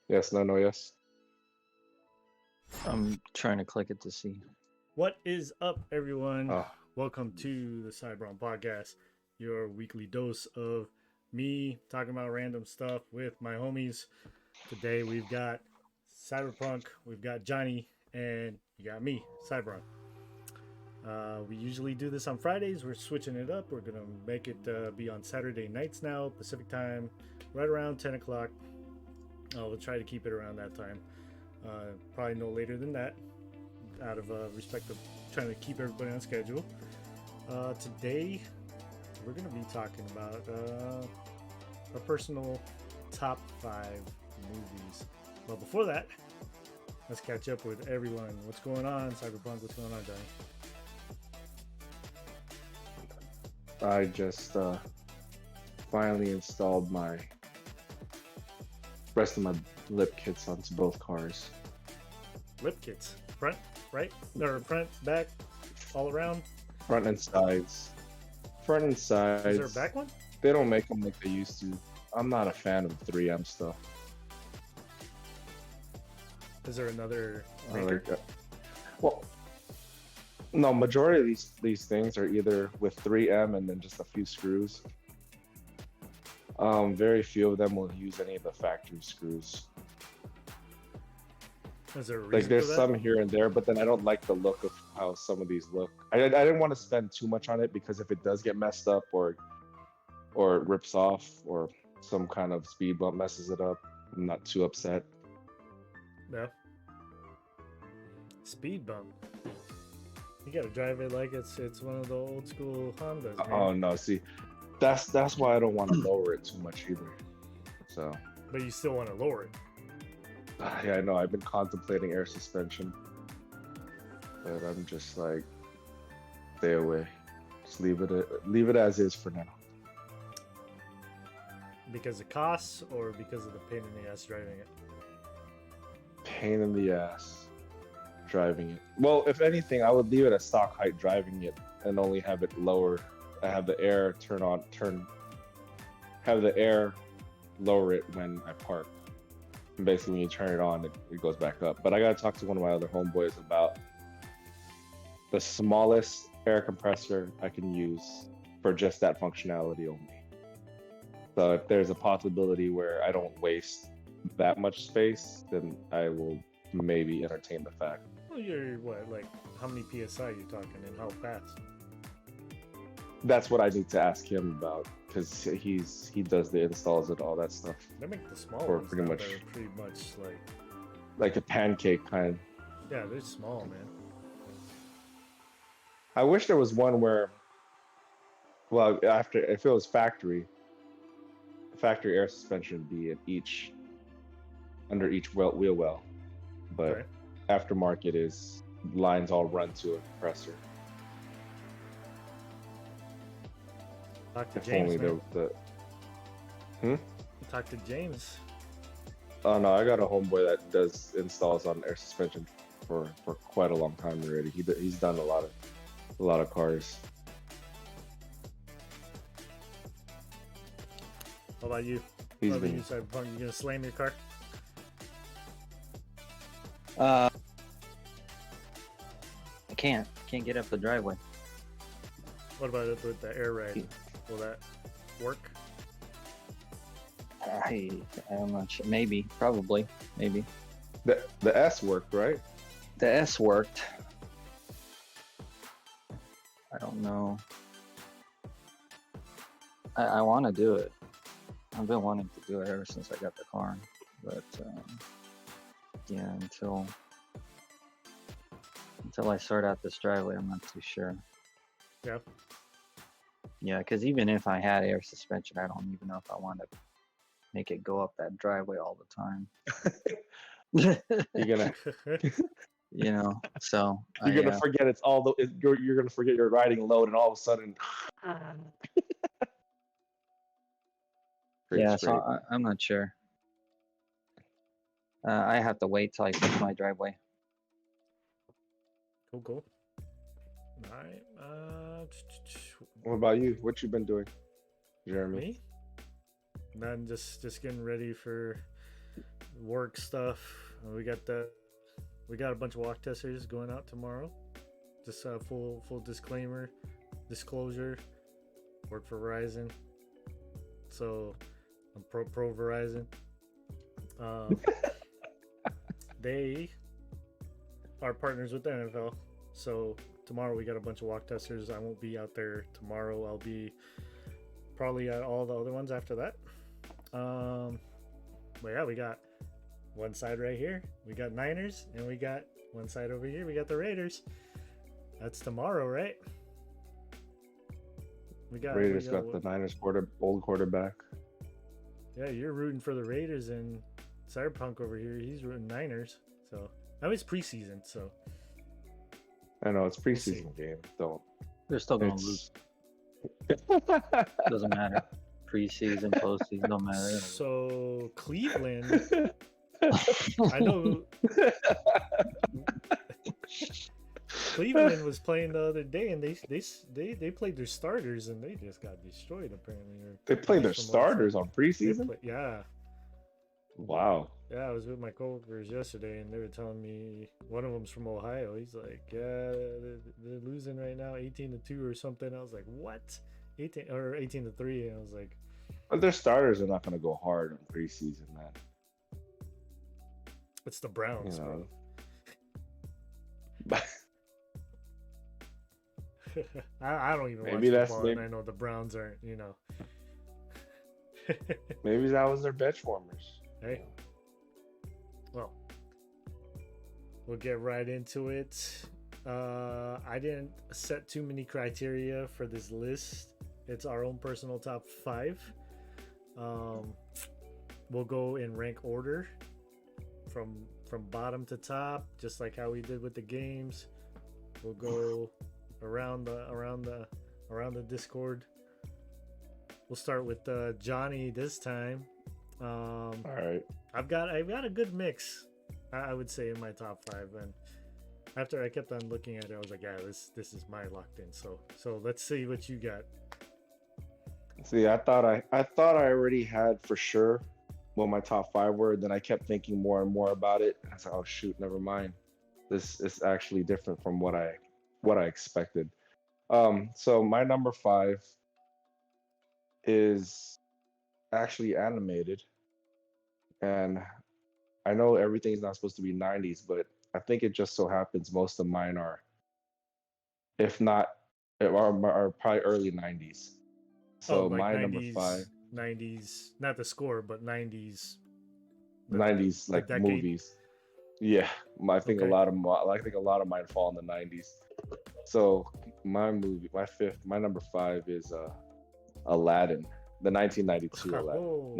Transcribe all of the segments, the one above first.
Yes, no, no, yes. I'm trying to click it to see. What is up, everyone? Oh, Welcome to the PsyBrawn's podcast, your weekly dose of me talking about random stuff with my homies. Today we've got Cyberpunk, we've got Johnny, and you got me, PsyBrawn. We usually do this on Fridays. We're switching it up. We're gonna make it be on Saturday nights now, Pacific time, right around 10 o'clock. We'll try to keep it around that time. Probably no later than that, out of respect of trying to keep everybody on schedule. Today, we're going to be talking about our personal top 5 movies. But before that, let's catch up with everyone. What's going on, Cyberpunk? What's going on, Johnny? I just finally installed my rest of my lip kits onto both cars. Lip kits. Front, right? Or front, back, all around? Front and sides. Front and sides. Is there a back one? They don't make them like they used to. I'm not a fan of 3M stuff. Is there another I maker? like well, no, majority of these things are either with 3M and then just a few screws. Very few of them will use any of the factory screws. Is there a reason Like there's for that? some here and there, but then I don't like the look of how some of these look. I didn't want to spend too much on it because if it does get messed up or it rips off or some kind of speed bump messes it up, I'm not too upset. No. Speed bump. You gotta drive it like it's one of the old school Hondas, man. Oh no, see, that's why I don't want to lower it too much either. So But you still want to lower it. yeah, I know I've been contemplating air suspension, but I'm just like, stay away. Just leave it as is for now. Because it costs or because of the pain in the ass driving it? Pain in the ass driving it. Well, if anything, I would leave it at stock height driving it and only have it lower. I have the air have the air lower it when I park. And basically, when you turn it on, it goes back up. But I gotta talk to one of my other homeboys about the smallest air compressor I can use for just that functionality only. So if there's a possibility where I don't waste that much space, then I will maybe entertain the fact. Well, you're what, like, how many PSI you talking and how fast? That's what I need to ask him about because he does the installs and all that stuff. They make the small Or ones pretty now much- that are pretty much like, Like a pancake kind. yeah, they're small, man. I wish there was one where, well, after if it was factory air suspension would be under each wheel well, but Okay. aftermarket is lines all run to a compressor. Talk to If James, only man. Talk to James. Oh no, I got a homeboy that does installs on air suspension for quite a long time already. He's done a lot of cars. How about you? He's How about been you, Cyberpunk? You gonna slam your car? I can't get up the driveway. What about it with the air ride? Will that work? I'm not sure. Maybe, probably, maybe. the S worked, right? The S worked. I don't know. I want to do it. I've been wanting to do it ever since I got the car, but yeah, until I sort out this driveway, I'm not too sure. Yeah. Yeah, because even if I had air suspension, I don't even know if I want to make it go up that driveway all the time. You're gonna You know, so you're gonna forget it's all the you're gonna forget your riding load, and all of a sudden. yeah, so I'm not sure. I have to wait till I fix my driveway. Cool. All right. What about you? What you been doing, Jeremy? Me? Then just getting ready for work stuff. We got a bunch of walk testers going out tomorrow. Just full disclosure. Work for Verizon, so I'm pro Verizon. They are partners with the NFL, so tomorrow we got a bunch of walk testers. I won't be out there tomorrow. I'll be probably at all the other ones after that. But yeah, we got one side right here. We got Niners, and we got one side over here. We got the Raiders. That's tomorrow, right? Raiders got the Niners old quarterback. Yeah, you're rooting for the Raiders, and Cyberpunk over here, he's rooting Niners. So I mean, it's preseason, so I know it's preseason game. Don't. They're still gonna lose. Doesn't matter. Preseason, postseason, don't matter. So Cleveland, I know. Cleveland was playing the other day, and they played their starters, and they just got destroyed. Apparently, they played their starters on preseason. Yeah. Wow. Yeah, I was with my coworkers yesterday, and they were telling me one of them's from Ohio. He's like, "Yeah, they're losing right now, 18-2 or something." I was like, "What? 18-3?" And I was like, "But their starters are not going to go hard on preseason, man." It's the Browns, bro. I don't even maybe watch football, and I know the Browns aren't. Maybe that was their bench warmers. Hey. Well, we'll get right into it. I didn't set too many criteria for this list. It's our own personal top 5. We'll go in rank order from bottom to top, just like how we did with the games. We'll go around the Discord. We'll start with Johnny this time. All right. I've got a good mix, I would say, in my top 5. And after I kept on looking at it, I was like, yeah, this is my locked in. So let's see what you got. See, I thought I already had for sure what my top 5 were. Then I kept thinking more and more about it. I was like, oh shoot, never mind. This is actually different from what I expected. So my number 5 is actually animated, and I know everything's not supposed to be 90s, but I think it just so happens most of mine are, if not, are probably early 90s. So like my 90s, number 5, 90s, not the score, but 90s. 90s like decade? movies. Yeah, I think Okay. a lot of mine fall in the 90s. So my number 5 is Aladdin, the 1992 Aladdin. Oh.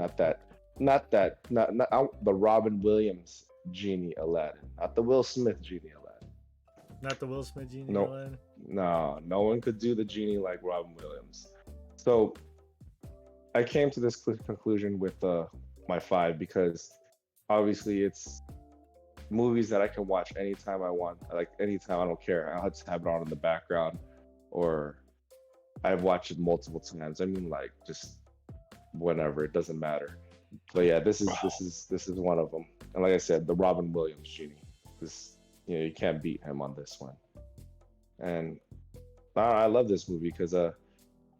Not the Robin Williams genie Aladdin, not the Will Smith genie Aladdin. Not the Will Smith genie. No. Aladdin? No one could do the genie like Robin Williams. So I came to this conclusion with my 5 because obviously it's movies that I can watch anytime I want, like anytime. I don't care. I'll just have it on in the background, or I've watched it multiple times. I mean, like, just whenever, it doesn't matter. But yeah, this is one of them. And like I said, the Robin Williams genie. You can't beat him on this one. And I love this movie because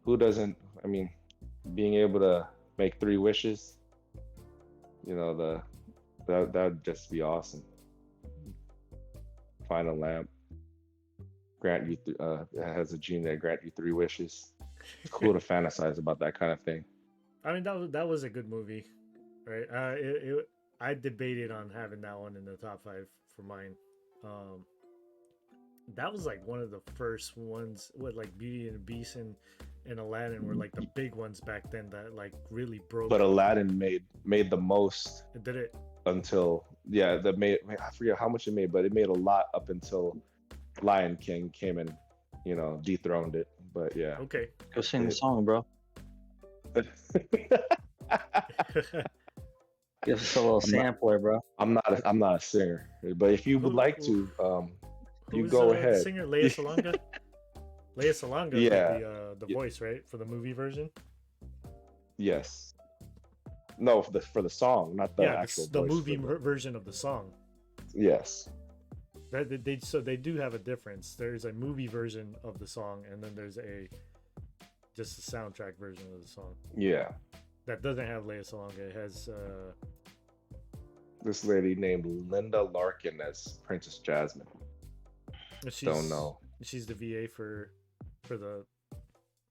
who doesn't? I mean, being able to make 3 wishes, that would just be awesome. Find a lamp, grant you has a genie that grant you 3 wishes. It's cool to fantasize about that kind of thing. I mean, that was a good movie, right? I debated on having that one in the top 5 for mine. That was like one of the first ones with like Beauty and the Beast and Aladdin were like the big ones back then that like really broke. But Aladdin made the most. Did it? Until I forget how much it made, but it made a lot up until Lion King came and dethroned it. But yeah. Okay. Go sing the song, bro. Give us a little sampler, bro. I'm not a singer, but if you would like to, you go ahead. The singer Lea Salonga. Lea Salonga, Yeah. the voice, right, for the movie version. Yes. No, for the song, not the Yeah, actual the voice movie for the- version of the song. Yes. So they do have a difference. There's a movie version of the song, and then there's just a soundtrack version of the song Yeah. that doesn't have Leia Salonga. It has This lady named Linda Larkin as Princess Jasmine. Don't know. She's the VA for the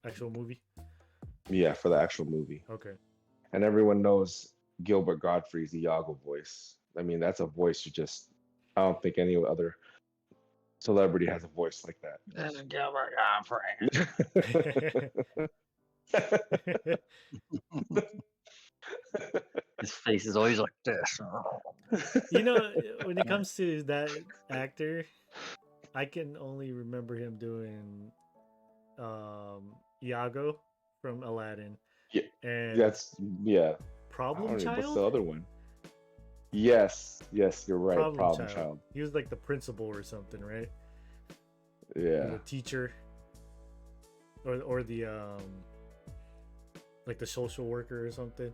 actual movie. Yeah, for the actual movie. Okay. And everyone knows Gilbert Gottfried's Iago voice. I mean, that's a voice I don't think any other celebrity has a voice like that. This is Gilbert Gottfried. His face is always like this. You know, when it comes to that actor, I can only remember him doing Iago from Aladdin. Yeah, and yeah. Problem What's the Child. other one? Yes, you're right. Problem Child. He was like the principal or something, right? Yeah. The teacher, or the like the social worker or something.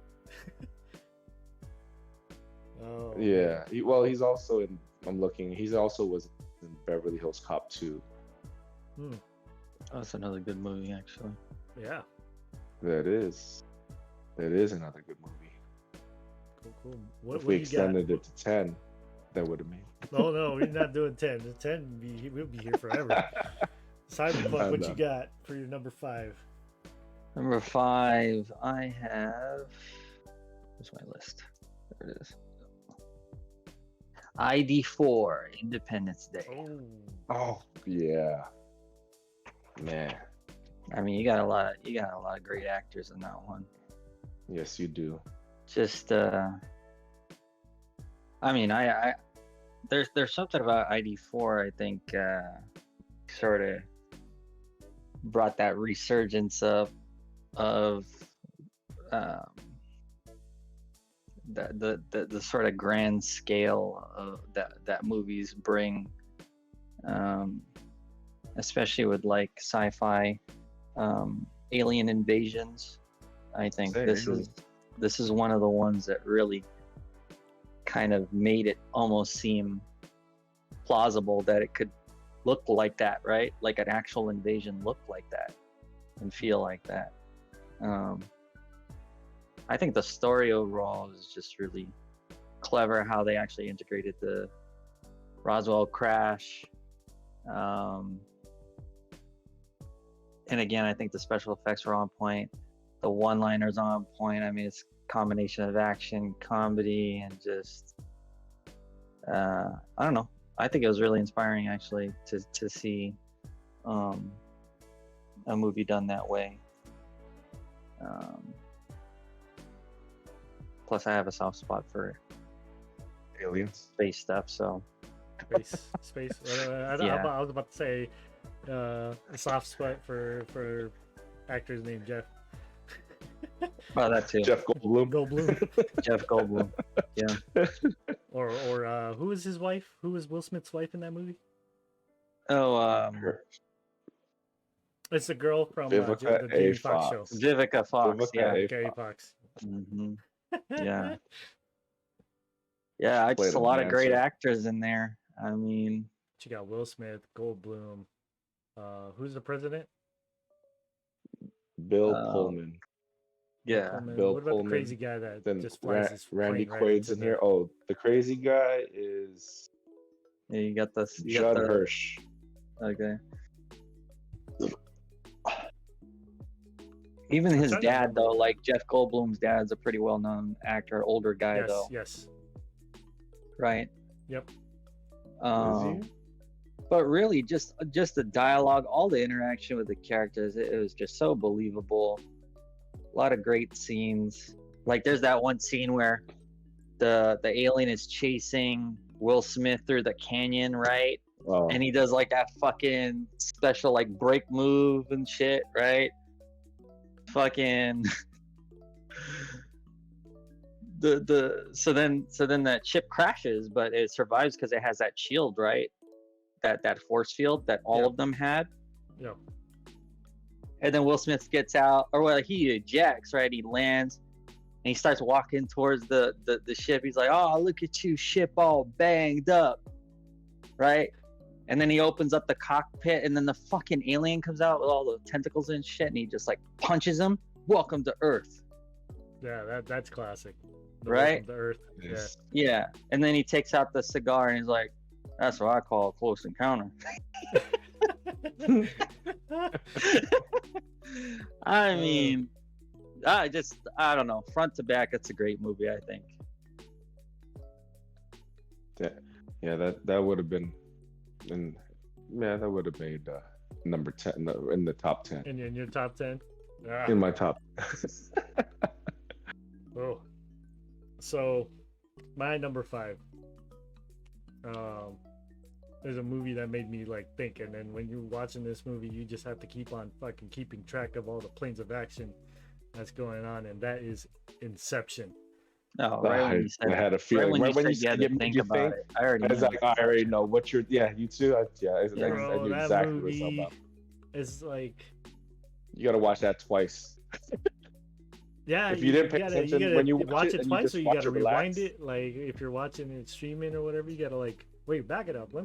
Oh. Yeah. He's also in. I'm looking. He's also was in Beverly Hills Cop 2. Hmm. Oh, that's another good movie, actually. Yeah. That is another good movie. Cool. If we extended it to 10, that would have made. No, we're not doing 10. The 10 we'll be here forever. Cyberpunk, what you got for your number 5? Number 5, I have. Where's my list? There it is. ID4, Independence Day. Oh yeah, man. I mean, you got a lot of great actors in that one. Yes, you do. Just I mean, I there's something about ID4 I think sort of brought that resurgence of the sort of grand scale of that movies bring, especially with like sci-fi alien invasions. I think this is one of the ones that really kind of made it almost seem plausible that it could look like that, right? Like an actual invasion looked like that and feel like that. I think the story overall is just really clever how they actually integrated the Roswell crash. And again, I think the special effects were on point. The one-liners on point. I mean, it's a combination of action, comedy, and just I don't know. I think it was really inspiring actually to see a movie done that way. Plus, I have a soft spot for Aliens. space stuff, so Space. Yeah. I was about to say a soft spot for actors named Jeff. well, that too. Jeff Goldblum. Goldblum. Jeff Goldblum. Yeah. or who was his wife? Who was Will Smith's wife in that movie? Oh, It's the girl from Vivica the Jamie A. Foxx show. Fox. Vivica Fox. Vivica Yeah. A. Gary Fox. Hmm. Yeah. Yeah, Played just a him lot of great handsome. actors in there. I mean, She got Will Smith, Goldblum. Who's the president? Bill Oh. Pullman. yeah. Pullman. Bill What about Pullman. the crazy guy that Then just flies his Randy plane right Quaid's into in the- here. Oh, the crazy guy is Yeah, you got this. Judd Hirsch. Okay. Even his trying to dad, remember. though, like Jeff Goldblum's dad's a pretty well-known actor, older guy, Yes, though, yes. right? Yep. Is he? But really, just the dialogue, all the interaction with the characters, it was just so believable. A lot of great scenes. Like there's that one scene where the alien is chasing Will Smith through the canyon, right? Oh, And he does like that fucking special like break move and shit, right? Fucking so then that ship crashes, but it survives because it has that shield, right? That force field that all Yeah. of them had. Yep. And then Will Smith gets out, or well, he ejects, right? He lands, and he starts walking towards the ship. He's like, "Oh, look at you, ship all banged up," right? And then he opens up the cockpit, and then the fucking alien comes out with all the tentacles and shit, and he just like punches him. Welcome to Earth. Yeah, that's classic. Right? The Earth. Yes. Yeah. And then he takes out the cigar, and he's like, "That's what I call a close encounter." I mean, I don't know. Front to back, it's a great movie, I think. Yeah, that would have been, that would have made number 10 in the top 10. In your top 10? Ah. In my top. Oh. So, my number 5. There's a movie that made me like think, and then when you're watching this movie, you just have to keep on fucking keeping track of all the planes of action that's going on, and that is Inception. Oh, right. When you said, I had a feeling. Right when you said you had to think about it, I already. I was like, I already know what you're. Yeah, you too. I Bro, knew that exactly movie what it's about. is like. You gotta watch that twice. Yeah, if you didn't pay attention when you watch it twice, or you gotta rewind relax. it. Like if you're watching it streaming or whatever, you gotta like wait, back it up. Where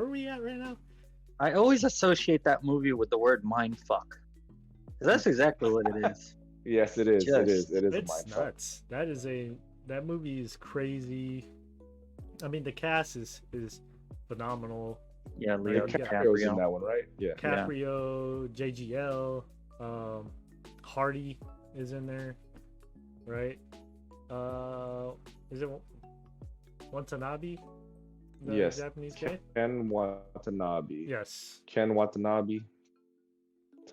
are we at right now? I always associate that movie with the word mind fuck. That's exactly what it is. Yes, it is. It is. It is. It's nuts. That movie is crazy. I mean, the cast is phenomenal. Yeah, Leo DiCaprio's in that one, right? Yeah. DiCaprio, JGL, Hardy is in there, right? Is it Watanabe? The yes. Japanese guy? Ken Watanabe. Yes. Ken Watanabe.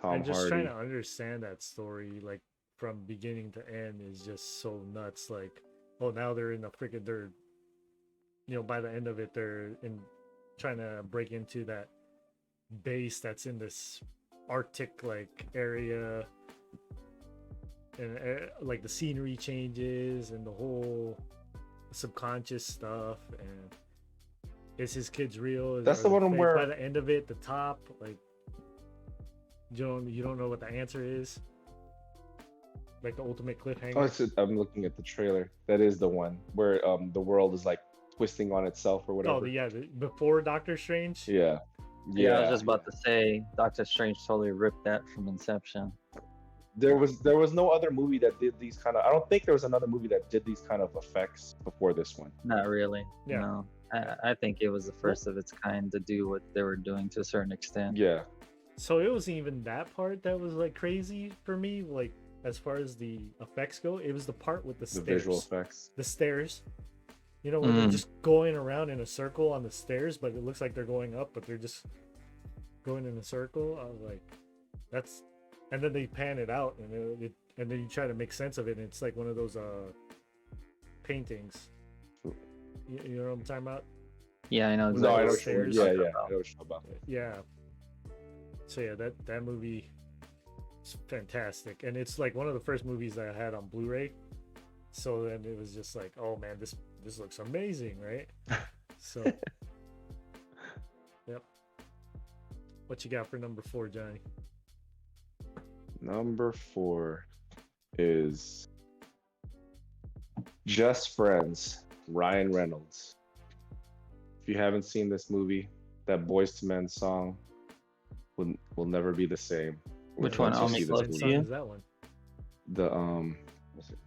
Tom I'm just Hardy. trying to understand that story, like from beginning to end, is just so nuts. Like, oh, now they're in the freaking, by the end of it, they're trying to break into that base that's in this Arctic like area, and like the scenery changes and the whole subconscious stuff, and is his kids real? That's the one where by the end of it, the top, like you don't know what the answer is, like the ultimate cliffhanger. I'm looking at the trailer. That is the one where the world is like twisting on itself or whatever. Before Doctor Strange. Yeah. I was just about to say Doctor Strange totally ripped that from Inception. There was no other movie that did these kind of. I don't think there was another movie that did these kind of effects before this one. Not really. Yeah. No. I think it was the first of its kind to do what they were doing to a certain extent. Yeah. So it wasn't even that part that was like crazy for me. Like as far as the effects go, it was the part with the stairs. Visual effects. The stairs. Where they're just going around in a circle on the stairs, but it looks like they're going up, but they're just going in a circle. I was like, that's, and then they pan it out, and and then you try to make sense of it, and it's like one of those paintings. You know what I'm talking about? Yeah, I know. No, I know what you're I know what you're talking about. Yeah. So yeah, that movie is fantastic, and it's like one of the first movies that I had on Blu-ray. So then it was just like, oh man, this looks amazing, right? So, yep. What you got for number 4, Johnny? Number 4 is Just Friends, Ryan Reynolds. If you haven't seen this movie, that Boyz II Men song will never be the same. Which one? I'll Make Love to You? Is that one? The what's it?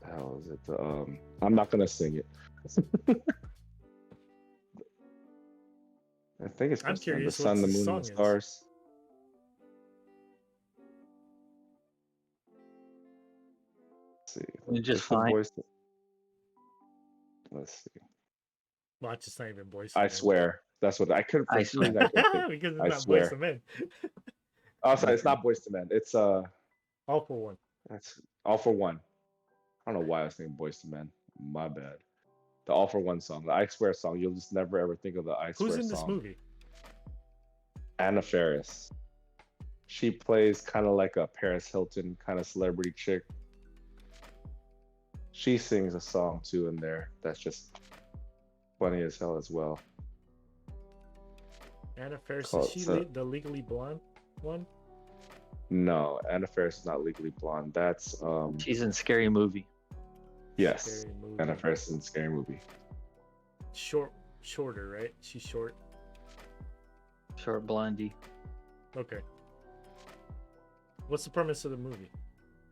How is it? The I'm not gonna sing it. I think it's I'm curious. The Sun, the Moon, and the Stars. Let's see. You just fine. Let's see. Watch, it's not even Boyz. I swear. That's what I couldn't. I swear. Because it's I not swear. Boyz II Men. Oh, sorry, it's not Boyz II Men. It's All for One. That's All for One. I don't know why I was thinking Boyz II Men. My bad. The All for One song, the I Swear song. You'll just never ever think of the I Swear song. Who's in this movie? Anna Faris. She plays kind of like a Paris Hilton kind of celebrity chick. She sings a song too in there that's just funny as hell as well. Anna Faris, is she the Legally Blonde one? No, Anna Faris is not Legally Blonde. That's She's in Scary Movie. yes, Scary movie. Anna Faris in Scary Movie. Shorter, right? She's short. Short blondie. Okay. What's the premise of the movie?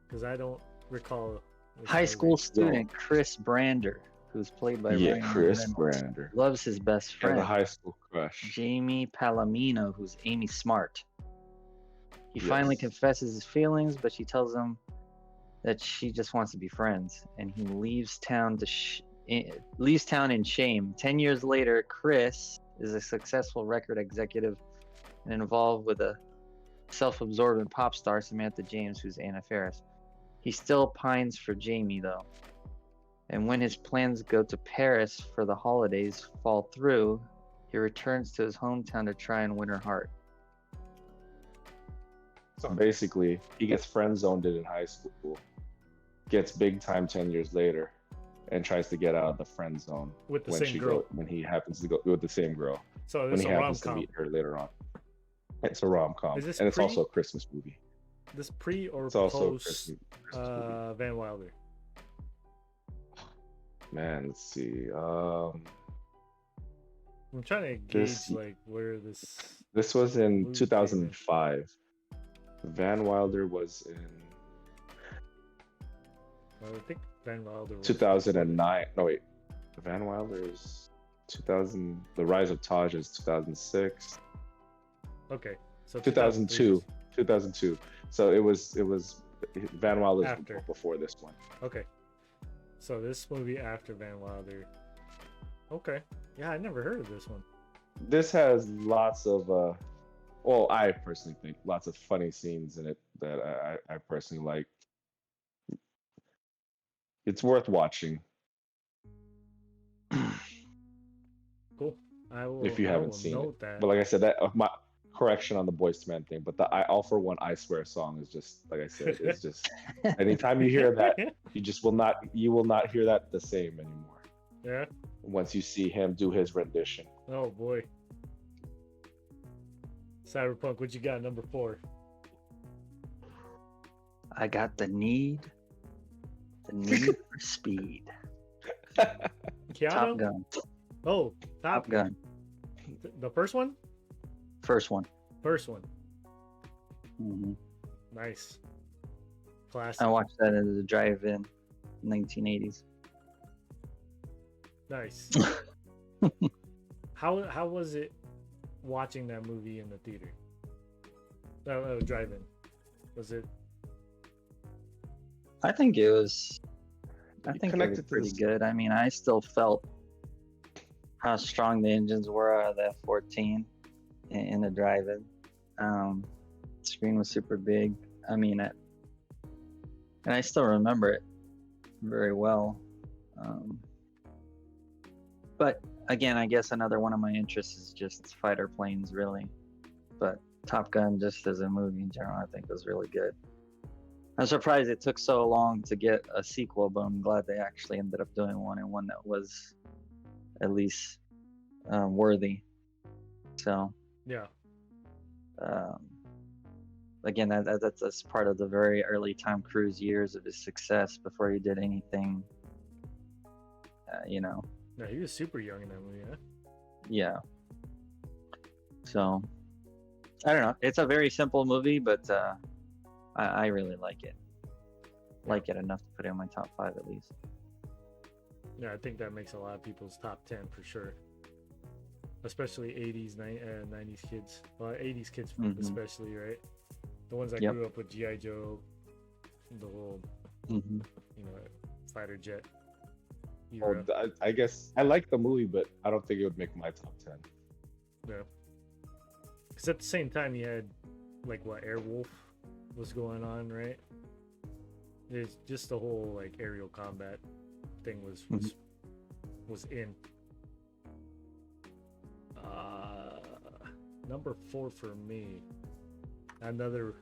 Because I don't recall. this High movie. school student Chris Brander, who's played by Yeah, Ryan Chris Reynolds, Brander. loves his best Yeah, friend, the high school crush. Jamie Palomino, who's Amy Smart. He finally Yes. confesses his feelings, but she tells him that she just wants to be friends, and he leaves town in shame. 10 years later, Chris is a successful record executive and involved with a self-absorbed pop star, Samantha James, who's Anna Faris. He still pines for Jamie, though. And when his plans go to Paris for the holidays fall through, he returns to his hometown to try and win her heart. So basically, he gets friend zoned in high school, gets big time 10 years later, and tries to get out of the friend zone With the when same girl. when he happens to go with the same girl So when this he is a rom happens to com. meet her later on. It's a rom com, Is this and it's pre- also a Christmas movie. This pre or It's also a post Christmas movie. Van Wilder? Man, let's see. I'm trying to gauge This- like where this. This was in Movie 2005. Van Wilder was in I think Van Wilder was 2009. No, wait. Van Wilder is 2000. The Rise of Taj is 2006. Okay, so 2002. 2002. So it was Van Wilder's After. before this one. Okay, so this movie after Van Wilder. Okay, yeah, I never heard of this one. This has lots of well, I personally think lots of funny scenes in it that I personally like. It's worth watching Cool. I will. if you I haven't will seen note it. that. But like I said, that my correction on the Boys to Men thing. But the I All for One I Swear song is just like I said. It's just anytime you hear that, you will not hear that the same anymore. Yeah. Once you see him do his rendition. Oh boy. Cyberpunk, what you got? Number 4. I got the need for speed. Keanu. Top Gun. Oh, Top Gun. The first one. First one. First one. hmm Nice. Classic. I watched that at the drive-in, 1980s. Nice. How was it watching that movie in the theater? Drive-in. Was it? I think it was. I You think it was connected to pretty this- good. I mean, I still felt how strong the engines were out of that 14 in the drive-in. Screen was super big. I mean, and I still remember it very well. But again, I guess another one of my interests is just fighter planes, really. But Top Gun, just as a movie in general, I think was really good. I'm surprised it took so long to get a sequel, but I'm glad they actually ended up doing one, and one that was at least worthy. So Yeah. again, that's part of the very early Tom Cruise years of his success before he did anything. No, he was super young in that movie. Huh? Yeah. So I don't know. It's a very simple movie, but I really like it. Like it enough to put it in my top 5 at least. Yeah, I think that makes a lot of people's top 10 for sure. Especially 80s, 90s kids. Well, 80s kids Mhm. especially, right? The ones that Yep. grew up with G.I. Joe, the whole, Mm-hmm. fighter jet Well, era. I guess I like the movie, but I don't think it would make my top 10. Yeah. Because at the same time, you had, like, what, Airwolf was going on, right? There's just the whole, like, aerial combat thing was in. Number 4 for me. Another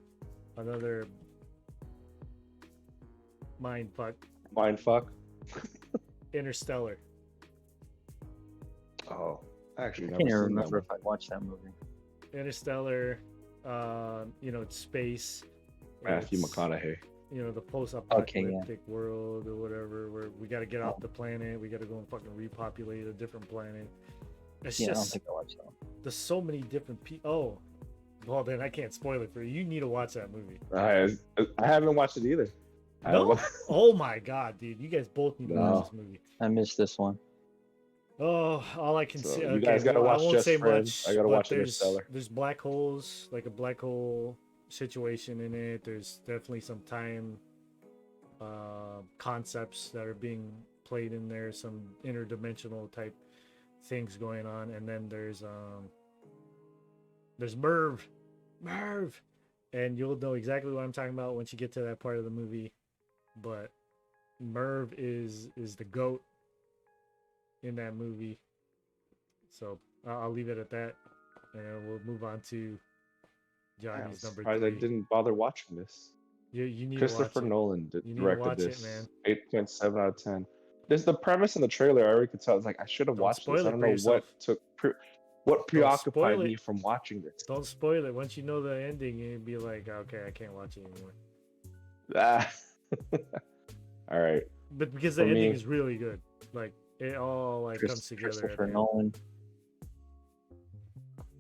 mind fuck. Mindfuck. Interstellar. Oh, actually, I never can't even seen that remember one. if I watched that movie. Interstellar, it's space. Matthew It's, McConaughey. You know, the post-apocalyptic world or whatever, where we got to get off the planet, we got to go and fucking repopulate a different planet. It's I don't just think I watched that. there's so many different people. Oh, well then I can't spoil it for you. You need to watch that movie. I haven't watched it either. No? Oh my god, dude! You guys both need to watch this movie. I missed this one. Oh, all I can say. You guys gotta watch I won't Just say Friends. much. I gotta but watch Interstellar. There's black holes, like a black hole situation in it. There's definitely some time concepts that are being played in there. Some interdimensional type things going on, and then there's Merv, and you'll know exactly what I'm talking about once you get to that part of the movie. But Merv is the GOAT in that movie. So I'll leave it at that, and we'll move on to Johnny's number 3. I didn't bother watching this. You need Christopher to watch Nolan directed this. man. 8.7 out of 10. There's the premise in the trailer. I already could tell. It's like I should have watched this. I don't know what preoccupied me from watching this. Don't spoil it. Once you know the ending, you'd be like, okay, I can't watch it anymore. All right. But because the ending is really good, like it all like comes together. Christopher Nolan.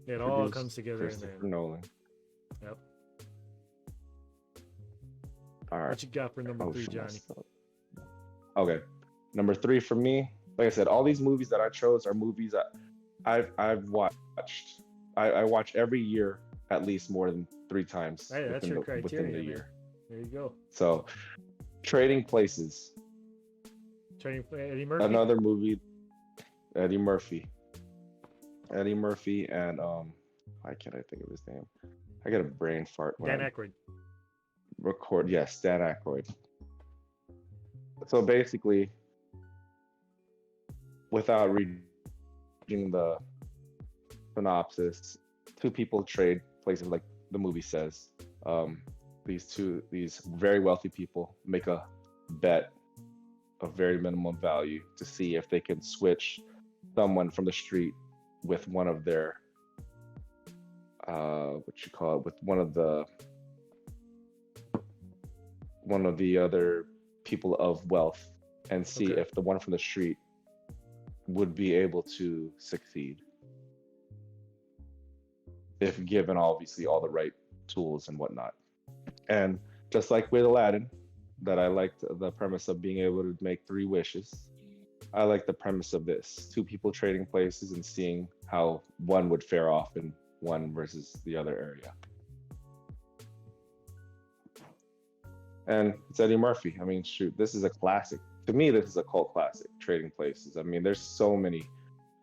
It all comes together in there. Christopher Nolan. Yep. All right. What you got for number 3, Johnny? Okay, number 3 for me. Like I said, all these movies that I chose are movies that I've watched. I watch every year at least more than 3 times. Hey, that's your criteria, within the man. year. There you go. So, Trading Places. Eddie Murphy. Another movie. Eddie Murphy and why can't I think of his name? I got a brain fart. Dan Aykroyd. Dan Aykroyd. So basically, without reading the synopsis, 2 people trade places, like the movie says. These very wealthy people make a bet of very minimum value to see if they can switch someone from the street with one of their with one of the other people of wealth, and see if the one from the street would be able to succeed if given obviously all the right tools and whatnot. And just like with Aladdin, that I liked the premise of being able to make 3 wishes, I like the premise of this: 2 people trading places and seeing how one would fare off in one versus the other area. And it's Eddie Murphy. I mean, shoot, this is a classic. To me, this is a cult classic, Trading Places. I mean, there's so many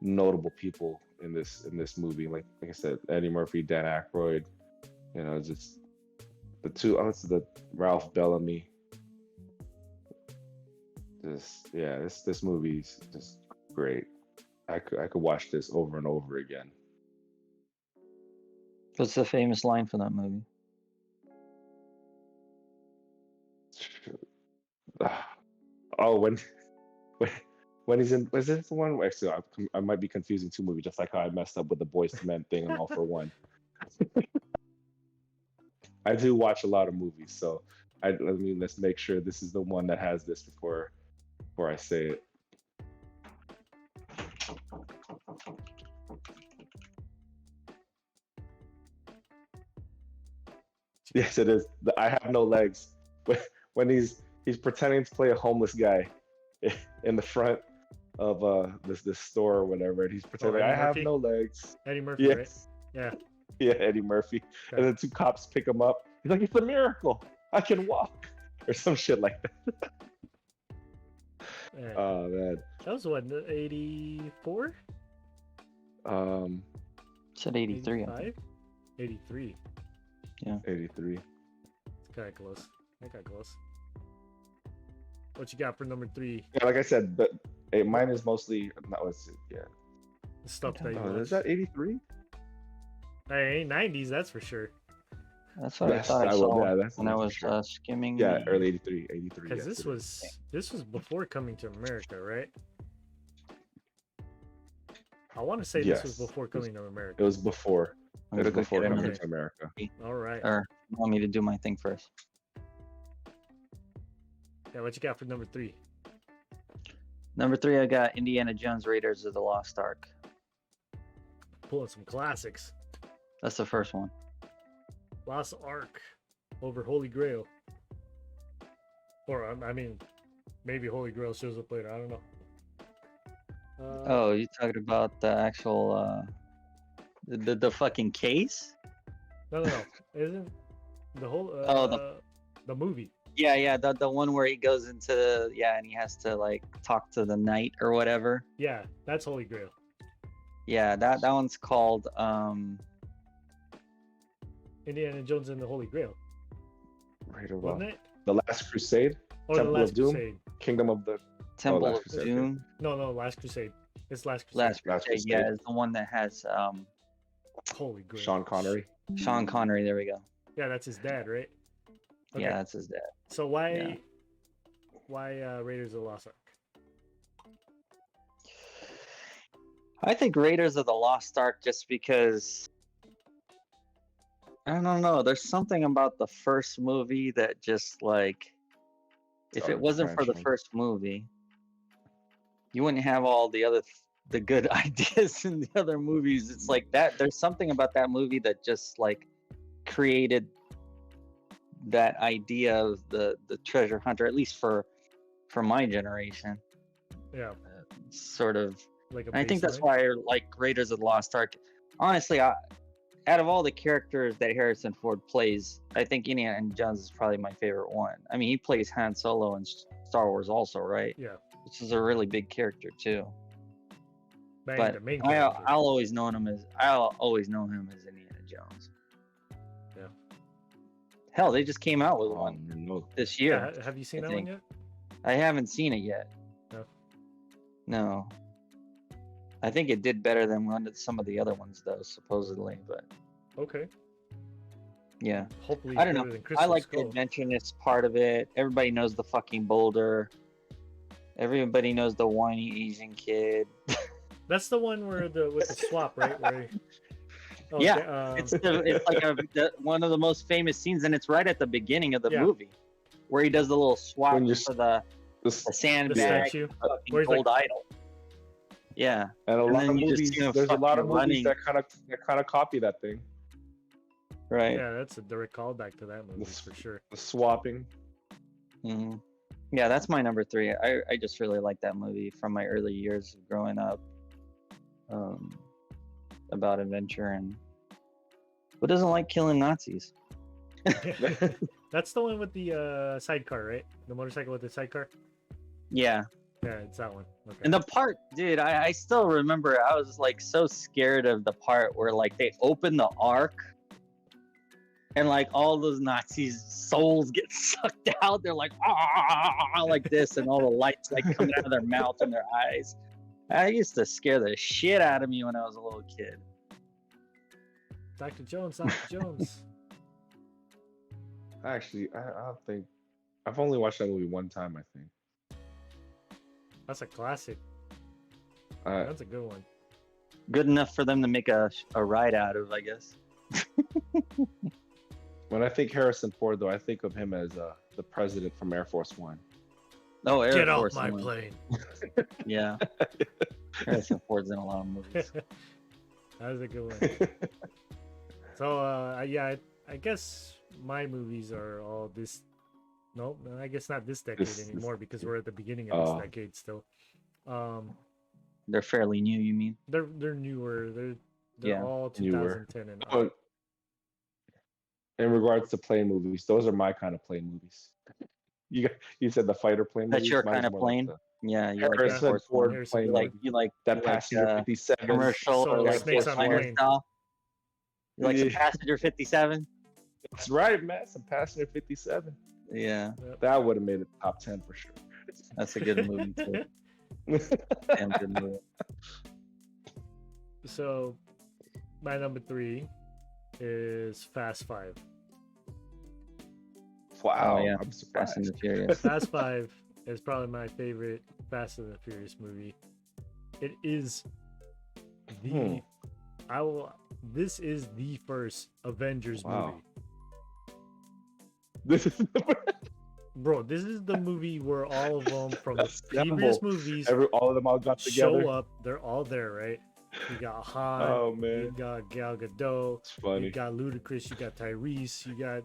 notable people in this movie. Like I said, Eddie Murphy, Dan Aykroyd, you know, just the 2, honestly, the Ralph Bellamy. This movie's just great. I could watch this over and over again. What's the famous line from that movie? Oh, when he's in, was this the one? Actually, I might be confusing 2 movies, just like how I messed up with the Boys to Men thing and All for One. I do watch a lot of movies, so let's make sure this is the one that has this before I say it. Yes, it is. I Have No Legs. When he's pretending to play a homeless guy in the front of this store or whatever, and he's pretending, I have no legs. Eddie Murphy, right? Yeah. Yeah, Eddie Murphy. Okay. And then 2 cops pick him up. He's like, it's a miracle. I can walk. Or some shit like that. Oh, man. That was what, 84? Said 83. 83. Yeah. 83. It's kind of close. I got close. What you got for number 3? Yeah, like I said, mine is mostly, The stuff that you is that 83? Hey, 90s, that's for sure. That's what I thought I saw when I was sure. skimming. Yeah, early 83. Because this was before Coming to America, right? I want to say this was before Coming to America. It was before. It was before Coming to America. All right. You want me to do my thing first? Yeah, what you got for number 3? Number 3, I got Indiana Jones Raiders of the Lost Ark. Pulling some classics. That's the first one. Lost Ark over Holy Grail. Or, I mean, maybe Holy Grail shows up later. I don't know. Oh, you talking about the actual, the fucking case? No. Isn't the whole, the movie? Yeah, the one where he goes into and he has to like talk to the knight or whatever. Yeah, that's Holy Grail. Yeah, that one's called Indiana Jones and the Holy Grail. Right or Wasn't wrong. it? The Last Crusade, Or Temple the Last of Doom, Crusade. Kingdom of the Temple Last of Crusade. Doom. No, Last Crusade. It's Last Crusade. Last Last Crusade, Crusade. yeah, is the one that has Holy Grail. Sean Connery. Sean Connery. There we go. Yeah, that's his dad, right? Okay. Yeah, that's his dad. So why Raiders of the Lost Ark? I think Raiders of the Lost Ark just because I don't know. There's something about the first movie that just like if it wasn't for the first movie, you wouldn't have all the good ideas in the other movies. It's like that. There's something about that movie that just like created that idea of the treasure hunter, at least for my generation. Yeah, Sort of. like I think that's why I like Raiders of the Lost Ark. Honestly, out of all the characters that Harrison Ford plays, I think Indiana Jones is probably my favorite one. I mean, he plays Han Solo in Star Wars also, right? Yeah, Which is a really big character too. but the main I'll character. always know him as Indiana Jones. Yeah. Hell, they just came out with one No. this year. Yeah, have you seen I that one think. yet? I haven't seen it yet. No. No. I think it did better than some of the other ones, though, supposedly. But Okay. yeah, Hopefully, I don't know. better than I Crystal like Skull. the adventureness part of it. Everybody knows the fucking boulder. Everybody knows the whiny Asian kid. That's the one where with the swap, right? Where Yeah, it's like one of the most famous scenes, and it's right at the beginning of the movie, where he does the little swap When you're- for the the sandbag, statue. fucking Where he's gold like- idol. Yeah, And a And lot then of you just movies. see him There's a lot of fucking movies running. that kind of copy that thing. right. Yeah, that's a direct callback to that movie for sure. The swapping. Mhm. Yeah, that's my number 3. I just really like that movie from my early years of growing up. About adventure and who doesn't like killing Nazis? That's the one with the sidecar, right? The motorcycle with the sidecar. Yeah, Yeah, it's that one. Okay. and the part, dude, I still remember. I was like so scared of the part where like they open the ark. And like all those Nazis' souls get sucked out. They're like, like this, and all the lights like coming out of their mouth and their eyes. I used to scare the shit out of me when I was a little kid. Dr. Jones. Actually, I don't think I've only watched that movie one time. I think. That's a classic. Uh, That's a good one. Good enough for them to make a ride out of, I guess. when I think Harrison Ford, though, I think of him as the president from Air Force One. Oh, Air Get Force off my One. plane. Yeah. Harrison Ford's in a lot of movies. That was a good one. So yeah, I guess my movies are all this. No, I guess not this decade anymore because we're at the beginning of this decade still. They're fairly new, you mean? They're newer. They're Yeah, all newer. 2010 and But in regards to plane movies, those are my kind of plane movies. You said the fighter plane. That's movies, your mine's kind of more plane? Like Yeah, you like Air Harrison Force Ford One. Harrison plane, Ford. like You like that you like, passenger 57 commercial So, or like Snakes on a Force Plane. style? You like some Yeah. Passenger 57? That's right, man. Some passenger 57. Yeah, That would have made it top 10 for sure. that's a good movie too. Damn good movie. So my number 3 is Fast 5. Wow, Oh, yeah. I'm Fast surprised. and the Furious. Fast 5 is probably my favorite Fast and the Furious movie. It is the this is the first Avengers Wow. movie. This is Bro, this is the movie where all of them from the Assemble. previous movies all of them all got together. show up. They're all there, right? You got Han, Oh you man, got Gal Gadot, it's funny. you got Ludacris, you got Tyrese, you got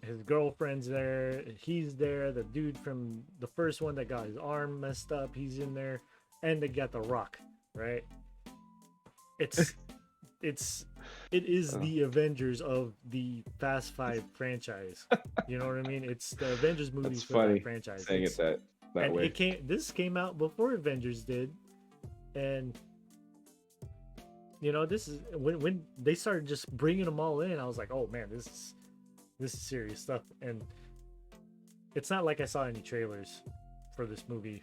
his girlfriend's there, he's there, the dude from the first one that got his arm messed up, he's in there, and they got The Rock, right? It is the Avengers of the Fast Five franchise. You know what I mean? It's the Avengers movies That's for funny that franchise. saying it that and way. This came out before Avengers did, and you know, this is when they started just bringing them all in. I was like, oh man, this is serious stuff. And it's not like I saw any trailers for this movie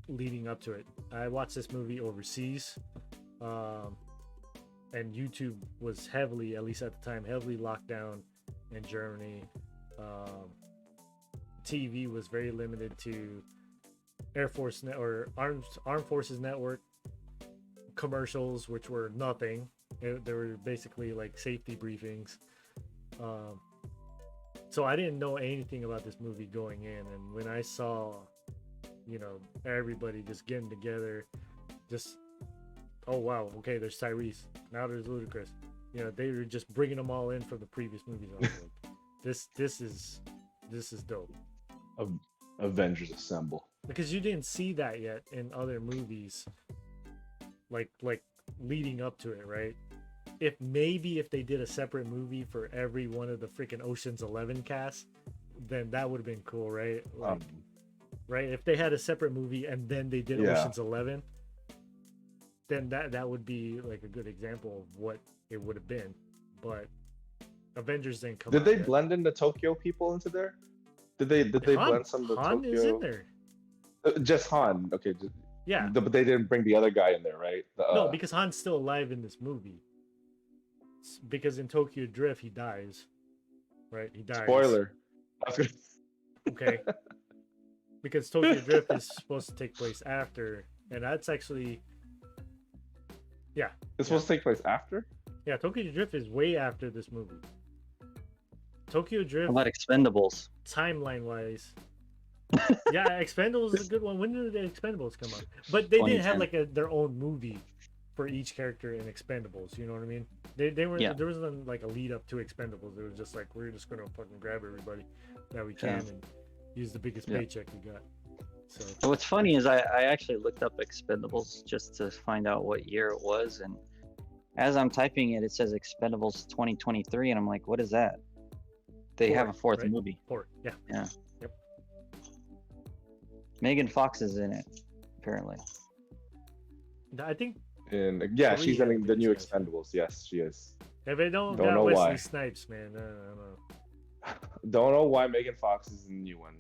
leading up to it. I watched this movie overseas, and YouTube was heavily, at least at the time, heavily locked down in Germany. TV was very limited to Air Force or Armed Forces Network commercials, which were nothing. They were basically like safety briefings. So I didn't know anything about this movie going in, and when I saw, you know, everybody just getting together, just oh wow, okay, there's Tyrese, now there's Ludacris. You know, they were just bringing them all in from the previous movies. I was like, this is dope. Avengers Assemble. Because you didn't see that yet in other movies, like leading up to it, right? If they did a separate movie for every one of the freaking Ocean's 11 cast, then that would have been cool, right? Like, right? If they had a separate movie and then they did Ocean's 11, then that would be like a good example of what it would have been. But Avengers didn't come. Did they yet. blend in the Tokyo people into there? Did they blend some of the Han Tokyo? is in there. Just Han. Okay. Yeah. But they didn't bring the other guy in there, right? No, because Han's still alive in this movie. Because in Tokyo Drift he dies, right? He dies. Spoiler. Okay. Because Tokyo Drift is supposed to take place after, and that's actually, yeah. It's supposed to take place after? Yeah, Tokyo Drift is way after this movie. Tokyo Drift. How about Expendables? Timeline wise. Yeah, Expendables is a good one. When did the Expendables come out? But they didn't have like their own movie for each character in Expendables. You know what I mean? They were there wasn't like a lead up to Expendables. It was just like we're just gonna fucking grab everybody that we can and use the biggest paycheck we got. So what's funny is I actually looked up Expendables just to find out what year it was, and as I'm typing it, it says Expendables 2023, and I'm like, what is that? They have a fourth movie. Yeah. Yeah. Yep. Megan Fox is in it, apparently. I think. And she's in the new Expendables. Yes, she is. If they don't got know Wesley why. Snipes, man, I don't know. Don't know why Megan Fox is in the new one.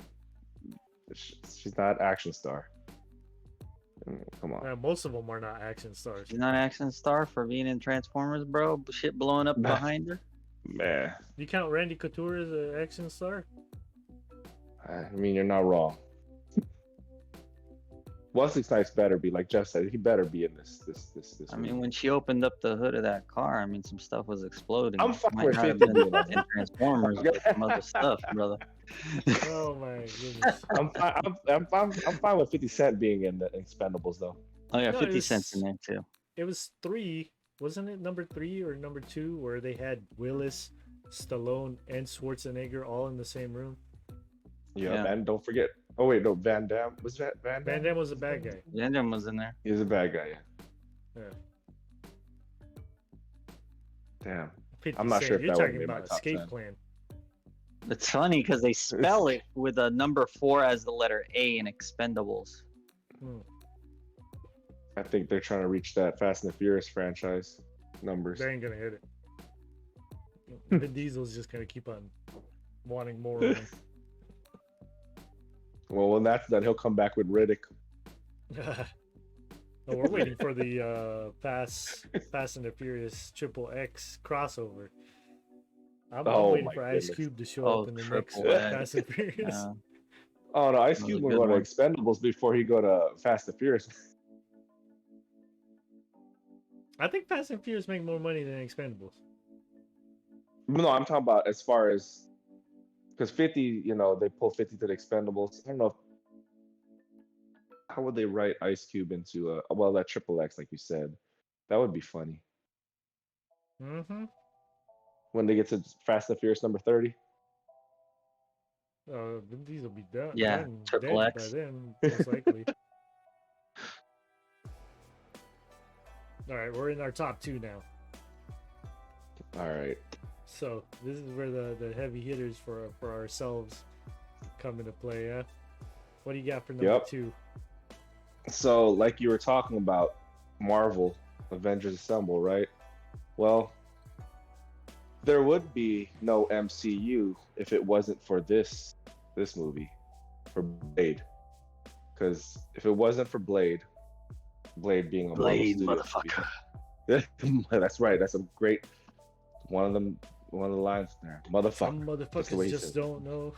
She's not action star. Come on. Most of them are not action stars. She's not an action star for being in Transformers, bro. Shit blowing up behind her. Man. You count Randy Couture as an action star? I mean, you're not wrong. Wesley Snipes better be, like Jeff said, he better be in this. I mean, when she opened up the hood of that car, I mean, some stuff was exploding. I'm fine with 50 in Transformers, but some other stuff, brother. Oh my goodness. I'm fine with 50 Cent being in the Expendables though. Oh yeah, 50 Cent's in there too. It was 3, wasn't it? Number 3 or number 2, where they had Willis, Stallone, and Schwarzenegger all in the same room. Yeah. And don't forget. Oh wait, no, Van Damme. Was that Van Damme? Van Damme was a bad guy. Van Damme was in there. He was a bad guy, Yeah. Damn. 50 I'm not Cent, sure if you're that would talking be my about top Escape 10. Plan. It's funny because they spell it with a number 4 as the letter A in Expendables. I think they're trying to reach that Fast and the Furious franchise numbers. They ain't gonna hit it. Vin Diesel's just gonna keep on wanting more of them. Well, when that's done, he'll come back with Riddick. No, we're waiting for the Fast and the Furious XXX crossover. I'm waiting for Ice Cube to show up in the next Fast and Furious. Oh no, Ice Cube will go to Expendables before he go to Fast and Furious. I think Fast and Furious make more money than Expendables. No, I'm talking about as far as because 50, they pull 50 to the Expendables. I don't know how would they write Ice Cube into well that triple X like you said. That would be funny Mm-hmm. when they get to Fast and Furious number 30. Vin Diesel will be done, Yeah, triple dead by X. then, most likely. All right, we're in our top two now. All right. So this is where the heavy hitters for ourselves come into play. Yeah. What do you got for number Yep. two? So, like you were talking about, Marvel, Avengers Assemble, right? Well, there would be no MCU if it wasn't for this movie, for Blade. Because if it wasn't for Blade being a Blade, Marvel motherfucker. Studios, that's right. That's a great one of the lines there. Motherfucker. Some That's the way motherfuckers he just said it. don't know.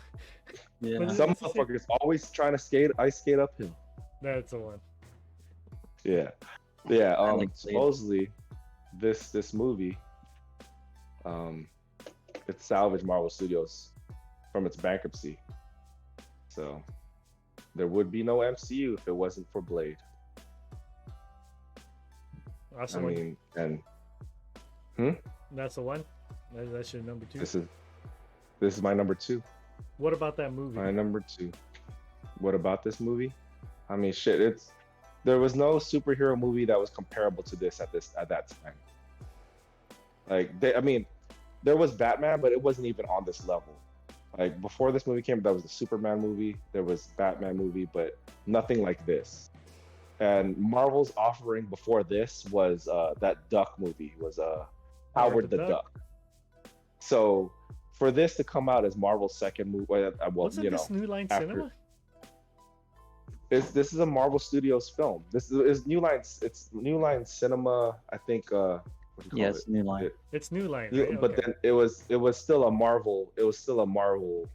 Yeah. But Some it's the same- motherfuckers always trying to ice skate uphill. That's the one. Yeah. I like Blade. Supposedly this movie it salvaged Marvel Studios from its bankruptcy. So there would be no MCU if it wasn't for Blade. That's the I one. mean, and That's the one. That's your number two. this is my number 2. What about that movie? My number 2. What about this movie? I mean, shit, there was no superhero movie that was comparable to this at that time. Like there was Batman, but it wasn't even on this level. Like before this movie came, there was the Superman movie, there was Batman movie, but nothing like this. And Marvel's offering before this was that Duck movie, was Howard the Duck. So for this to come out as Marvel's second movie, Wasn't this New Line after- Cinema? this is a Marvel Studios film. This is New Line. It's New Line Cinema, I think. What do you call Yes, it? New Line. It's New Line. Yeah, Right? but Okay. then it was still a Marvel. It was still a Marvel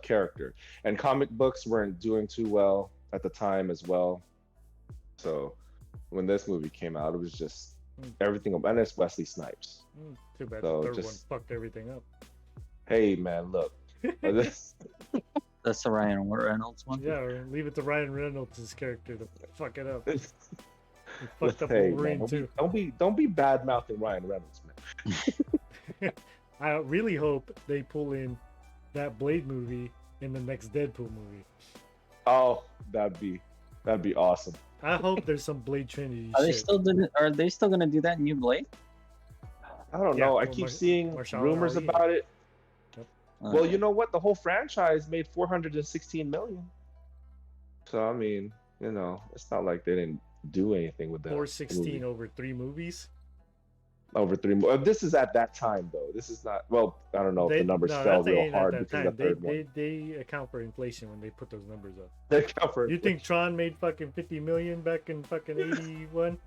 character, and comic books weren't doing too well at the time as well. So when this movie came out, it was just everything. And it's Wesley Snipes. Too bad So the third one just- fucked everything up. Hey man, look. This, That's the Ryan Reynolds one. Yeah, or leave it to Ryan Reynolds' character to fuck it up. He this, fucked up hey, Wolverine man, too. don't be bad mouthing Ryan Reynolds, man. I really hope they pull in that Blade movie in the next Deadpool movie. Oh, that'd be awesome. I hope there's some Blade Trinity Are they shit. Are they still gonna do that new Blade? I don't Yeah, know. I well, keep seeing Mahershala rumors Ali. about it. Well, Okay. you know what? The whole franchise made 416 million. So I mean, it's not like they didn't do anything with that. 416 over 3 movies. Over 3 more. This is at that time though. This is not. Well, I don't know if the numbers no, fell that real ain't at hard that because time. of the third one. They account for inflation when they put those numbers up. They cover. You think Tron made fucking 50 million back in fucking 81?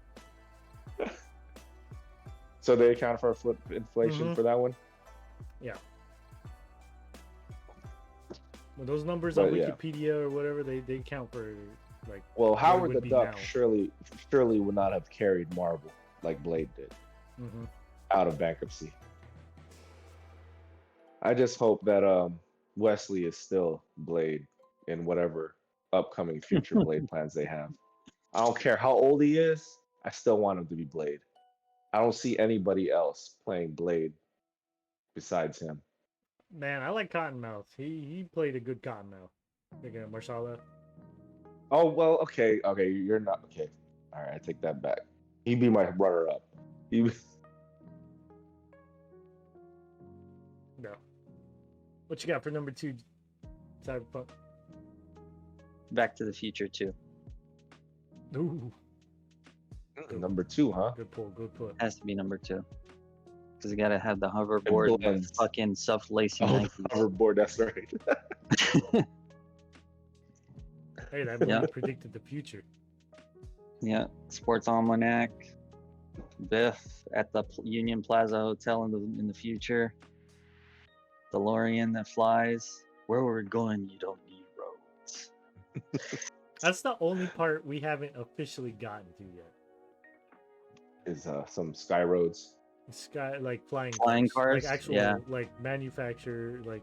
So they account for inflation Mhm. for that one? Yeah. When those numbers on But, yeah. Wikipedia or whatever, they count for like. Well, it Howard would the be Duck now. surely would not have carried Marvel like Blade did Mhm. out of bankruptcy. I just hope that Wesley is still Blade in whatever upcoming future Blade plans they have. I don't care how old he is, I still want him to be Blade. I don't see anybody else playing Blade besides him. Man, I like Cottonmouth. He played a good Cottonmouth. Thinking of Marshala. Oh well, okay, you're not okay. All right, I take that back. He'd be my runner-up. He was No. What you got for number 2, Cyberpunk? Back to the Future too. Ooh, number 2, huh? good pull, good pull. Has to be number 2. Because you gotta have the hoverboard with blends. fucking self-lacing Oh, Nikes. hoverboard. That's right. Hey, that movie Yeah. predicted the future. Yeah, Sports Almanac, Biff at the Union Plaza Hotel in the future, DeLorean that flies. Where we're going, you don't need roads. That's the only part we haven't officially gotten to yet. Is some Sky Roads. sky like flying cars, like actual yeah. like manufacture like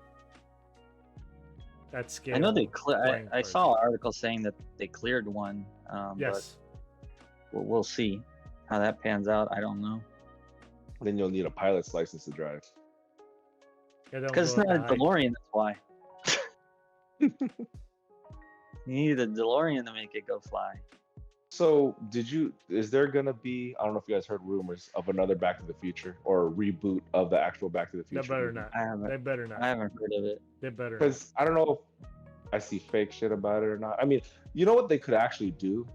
at scale. I know they flying I cars. saw an article saying that they cleared one. Yes. But we'll see how that pans out. I don't know. Then you'll need a pilot's license to drive. Yeah, don't Because it's go not a up that high. DeLorean, that's why. You need a DeLorean to make it go fly. So, is there gonna be, I don't know if you guys heard rumors of another Back to the Future or a reboot of the actual Back to the Future? They better movie? not. I haven't. They better not. I haven't heard of it. They better not. Because I don't know if I see fake shit about it or not. I mean, you know what they could actually do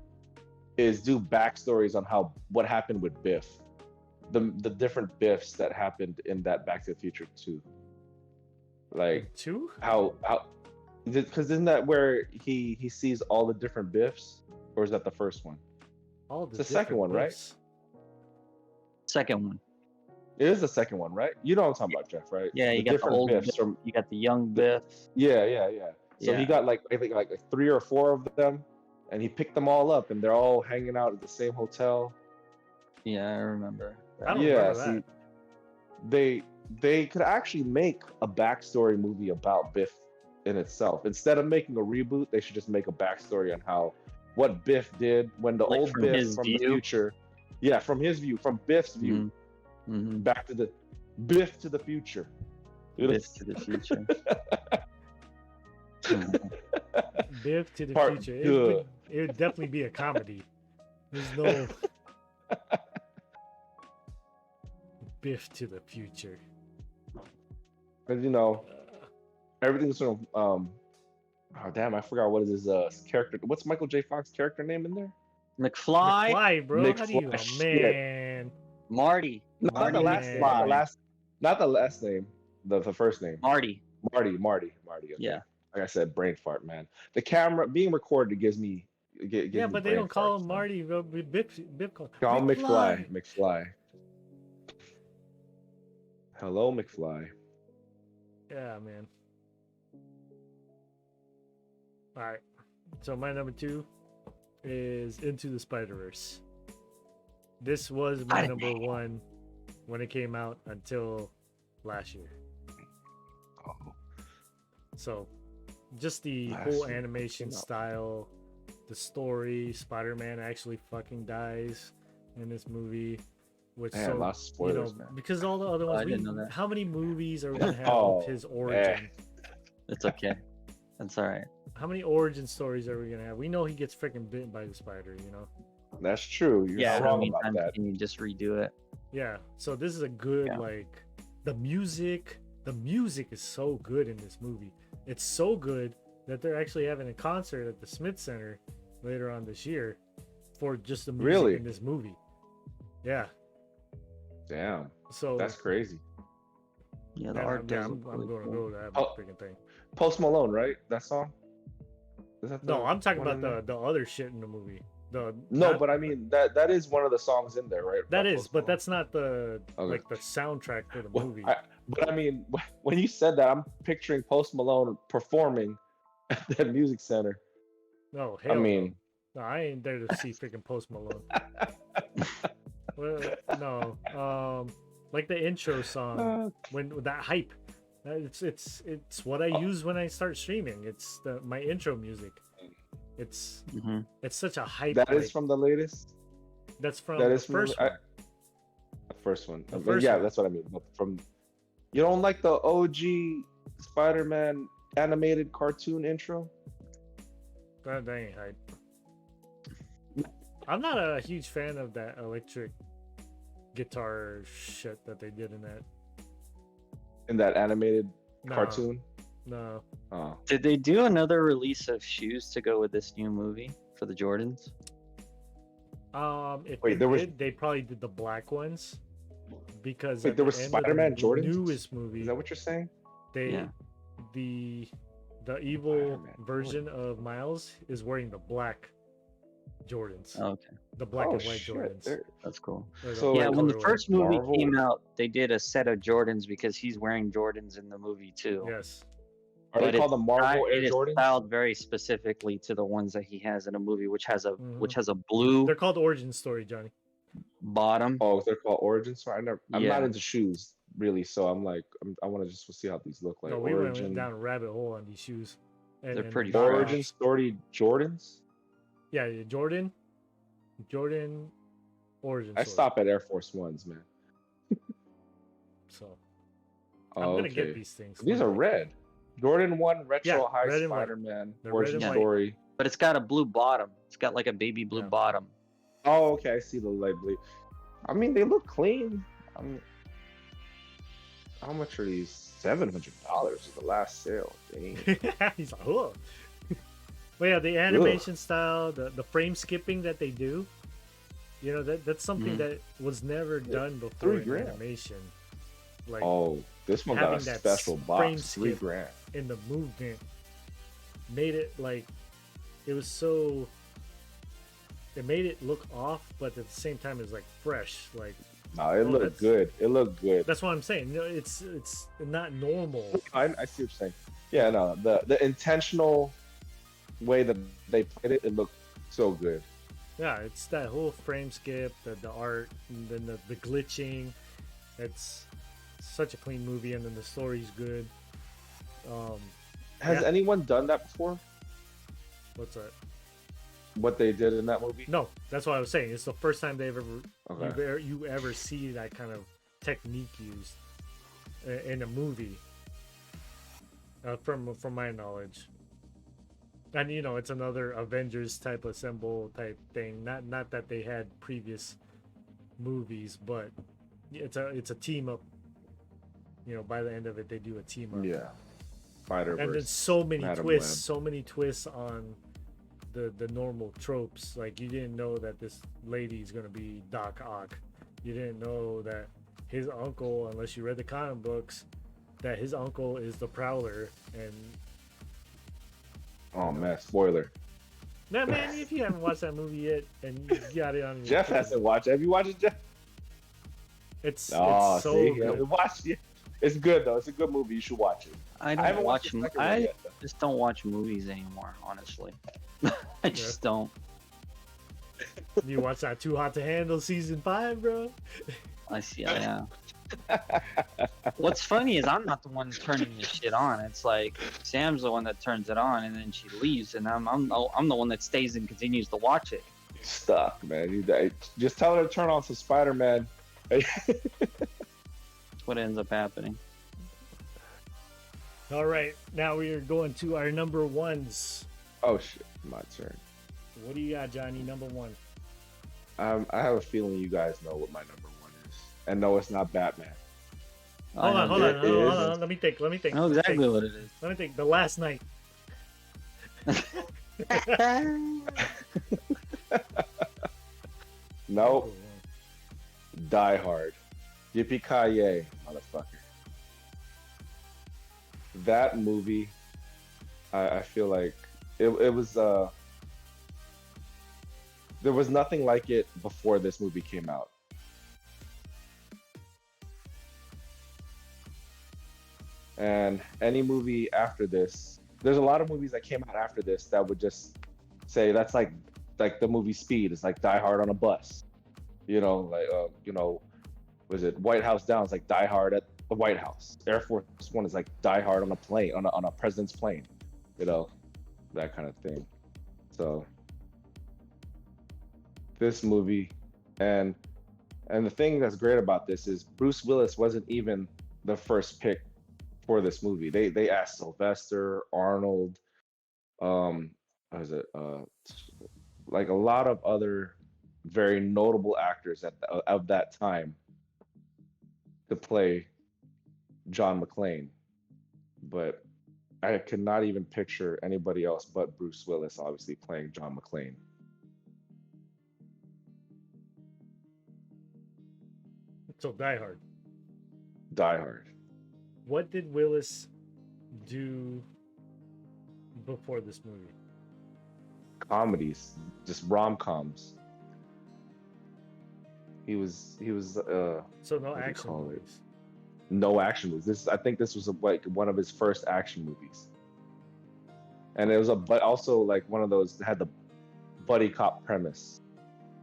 is do backstories on what happened with Biff, the different Biffs that happened in that Back to the Future 2. Like Two? how because isn't that where he sees all the different Biffs, or is that the first one? All the It's the second one, right? Biffs. Second one. It is the second one, right? You know what I'm talking about, Jeff, right? Yeah, you got the different old Biffs Biff, from you got the young Biff. yeah. So Yeah. he got like I think like 3 or 4 of them, and he picked them all up, and they're all hanging out at the same hotel. Yeah, I remember. I don't Yeah, remember see, they could actually make a backstory movie about Biff in itself. Instead of making a reboot, they should just make a backstory on what Biff did when the Like old from Biff his from view? the future. Yeah, from his view, from Biff's view, Mm-hmm. back to the Biff to the future. Biff to the future. Mhm. Biff to the Part future. good. It would definitely be a comedy. There's no Biff to the future. Because everything's sort of oh damn, I forgot what is his character. What's Michael J. Fox's character name in there? McFly? McFly, bro. How do you? McFly, Oh, shit. man. Marty. Not Marty the last name. Not the last name. The first name. Marty. Marty. Okay. Yeah. Like I said, brain fart, man. The camera being recorded gives me. Yeah, but they don't call him Marty. Bro. Biff Call him McFly. Hello, McFly. Yeah, man. All right. So my number 2 is Into the Spider-Verse. This was my number 1 when it came out until last year. Oh. So, just the Last whole year. animation style, the story. Spider-Man actually fucking dies in this movie, which Man, lots of spoilers, man. because all the other Oh, I ones. didn't know that. How many movies are we gonna have Oh, of his origin? It's okay. That's all right. How many origin stories are we gonna have? We know he gets freaking bitten by the spider, That's true. You're Yeah, not how wrong many about times that. can you just redo it? Yeah. So this is a good the music. The music is so good in this movie. It's so good that they're actually having a concert at the Smith Center later on this year for just the music Really? in this movie. Yeah. Damn, So that's crazy. Yeah, the yeah, art does I'm look going really to cool. go to that Oh. freaking thing. Post Malone, right? That song. Is that No, I'm talking one about in there? the other shit in the movie. No, not- but I mean that is one of the songs in there, right? that by is, Post but Malone? that's not the Okay. like the soundtrack for the Well, movie. But I mean, when you said that, I'm picturing Post Malone performing at that music center. No, I hell mean, no, I ain't there to see freaking Post Malone. Well, no, like the intro song when with that hype. It's what I use when I start streaming. It's my intro music. It's Mhm. it's such a hype. that is like, from the latest. that's from That the is from first the one. The first one. The I mean, first yeah, one. that's what I mean. But from you don't like the OG Spider-Man animated cartoon intro? That ain't hype. I'm not a huge fan of that electric guitar shit that they did in that. In that animated No, cartoon? No. Oh. Did they do another release of shoes to go with this new movie for the Jordans? If Wait, they there was- did, they probably did the black ones because Wait, at there the was end of Spider-Man the Jordans? newest movie, Is that what you're saying? they Yeah. the evil Spider-Man version of Miles is wearing the black Jordans, Oh, okay, the black and white Oh, shit. Jordans. There- that's cool. Or the So- Yeah, when the colorway. first movie Marvel- came out, they did a set of Jordans because he's wearing Jordans in the movie too. Yes. Are But they called the Marvel It Air is Jordans? styled very specifically to the ones that he has in a movie, which has a Mhm. which has a blue. They're called origin story, Johnny. bottom. Oh, they're called Origin. So I'm not Yeah. into shoes really, so I'm like, I want to just see how these look like. No, we went Origin, down a rabbit hole on these shoes. They're And pretty the Origin knockoffs. Story Jordans. Yeah, Jordan Origin I Story. stop at Air Force Ones, man. So Oh, I'm gonna okay. get these things. These one are day. red. Jordan 1 Retro Yeah, High red and white. Spider-Man They're Origin red and white. Story. But it's got a blue bottom. It's got like a baby blue Yeah. bottom. Oh, okay. I see the light blue. I mean, they look clean. How much are these? $700 is the last sale. Dang. He's like, oh. But yeah, the animation style, the frame skipping that they do, you know, that's something that was never done before in $3,000. animation. Like Oh, this one got a having that special frame box. skip. $3,000. in the movement made it like it was so. It made it look off, but at the same time, it's like fresh. Like No, it looked that's- good. It looked good. that's what I'm saying. You know, it's not normal. I see what you're saying. Yeah, no, the intentional way that they played it, it looked so good. Yeah, it's that whole frame skip, the art, and then the glitching. It's such a clean movie, and then the story's good. Has Yeah. anyone done that before? What's that? What they did in that movie? No, that's what I was saying. It's the first time they've ever Okay. you ever see that kind of technique used in a movie. From my knowledge, and you know, it's another Avengers type assemble type thing. Not that they had previous movies, but it's a team up. You know, by the end of it, they do a team up. Yeah. Spider-Verse. And then so many Madam twists, on the normal tropes. Like you didn't know that this lady's gonna be Doc Ock. You didn't know that his uncle, unless you read the comic books, that his uncle is the Prowler. And Oh man, spoiler. now, man, if you haven't watched that movie yet and you got it on your Jeff hasn't watched it. Have you watched it, Jeff? it's Oh, so see, good. watch it. It's good though. It's a good movie. You should watch it. I haven't don't watch. the second one I yet, though. just don't watch movies anymore. Honestly, I just don't. You watch that Too Hot to Handle season 5, bro? I see. Yeah. What's funny is I'm not the one turning this shit on. It's like Sam's the one that turns it on, and then she leaves, and I'm the one that stays and continues to watch it. You're stuck, man. Just tell her to turn on some Spider-Man. That's what ends up happening. All right, now we are going to our number ones. Oh shit, my turn. What do you got, Johnny? Number one. I have a feeling you guys know what my number one is, and no, it's not Batman. Hold on. Let me think. I know exactly what it is. Let me think. The Last Night. Nope. Die Hard. Yippee-ki-yay, motherfucker. That movie, I feel like it was there was nothing like it before this movie came out. And any movie after this, there's a lot of movies that came out after this that would just say that's like the movie Speed. It's like Die Hard on a bus. You know, was it White House Down? It's like Die Hard at the White House. Air Force One is like Die Hard on a plane, on a president's plane. You know, that kind of thing. So this movie, and the thing that's great about this is Bruce Willis wasn't even the first pick for this movie. They asked Sylvester, Arnold, like a lot of other very notable actors of that time to play John McClane, but I could not even picture anybody else but Bruce Willis obviously playing John McClane. So Die Hard. Die Hard. What did Willis do before this movie? Comedies, just rom-coms. He was So no what do you action call it? movies. no action movies. I think this was like one of his first action movies, and it was but also like one of those that had the buddy cop premise,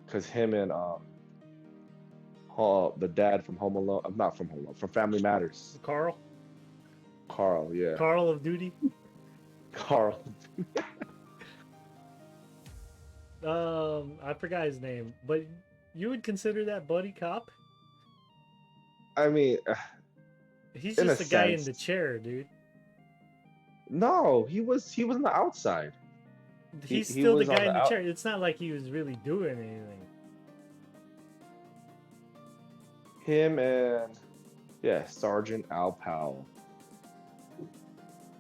because him and the dad from Home Alone. Not from Home Alone. From Family Matters. Carl. Carl. Yeah. Carl of Duty. Carl. I forgot his name, but you would consider that buddy cop? I mean, He's in just a the guy in sense. the chair, dude. no, he was on the outside. He's he still the was on guy in the the out- chair. It's not like he was really doing anything. Him and Sergeant Al Powell.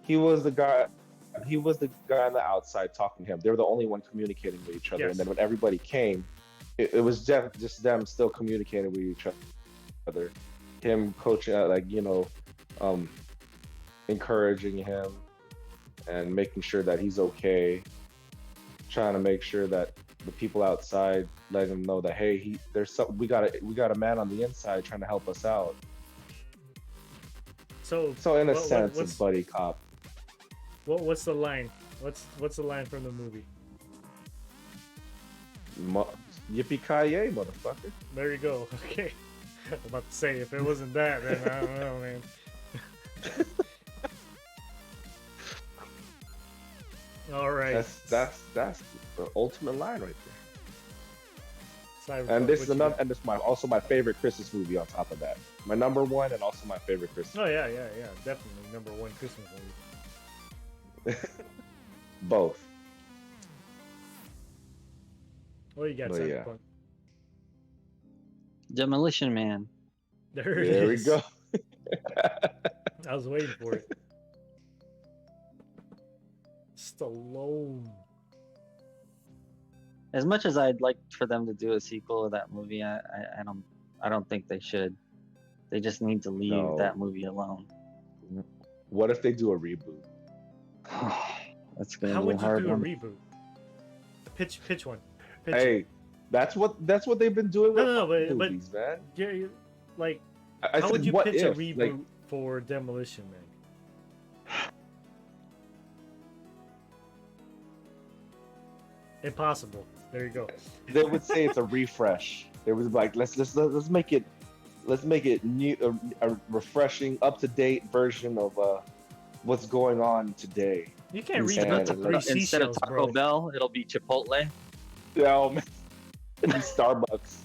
He was the guy. He was the guy on the outside talking to him. They were the only one communicating with each other. Yes. And then when everybody came, it was just them still communicating with each other. Him coaching, encouraging him and making sure that he's okay. Trying to make sure that the people outside let him know that hey, we got a man on the inside trying to help us out. So in a what- sense, what's- it's buddy cop. what's the line? What's the line from the movie? Yippee-ki-yay, motherfucker. There you go. Okay. I'm about to say if it wasn't that, then I don't know, man. All right. That's the ultimate line right there. Cyberpunk, And this what is you another, got? and this is also my favorite Christmas movie on top of that. My number one and also my favorite Christmas. Oh yeah, definitely number one Christmas movie. Both. What you got, Oh, yeah. Cyberpunk? Demolition Man. There it There we is. go. I was waiting for it. Stallone. As much as I'd like for them to do a sequel of that movie, I don't think they should. They just need to leave No. that movie alone. What if they do a reboot? That's gonna How be a would you hard do a one. reboot? Pitch one. Pitch it. Hey, that's what they've been doing with No, but movies, man. yeah, like I how said, would you what pitch a if? reboot Like, for Demolition Man? Impossible. There you go. they would say it's a refresh. They would be like, let's make it new, a refreshing, up to date version of what's going on today. You can't Instead reboot of the three Instead of seashells, Taco bro. Bell, it'll be Chipotle, Yeah, man. Starbucks.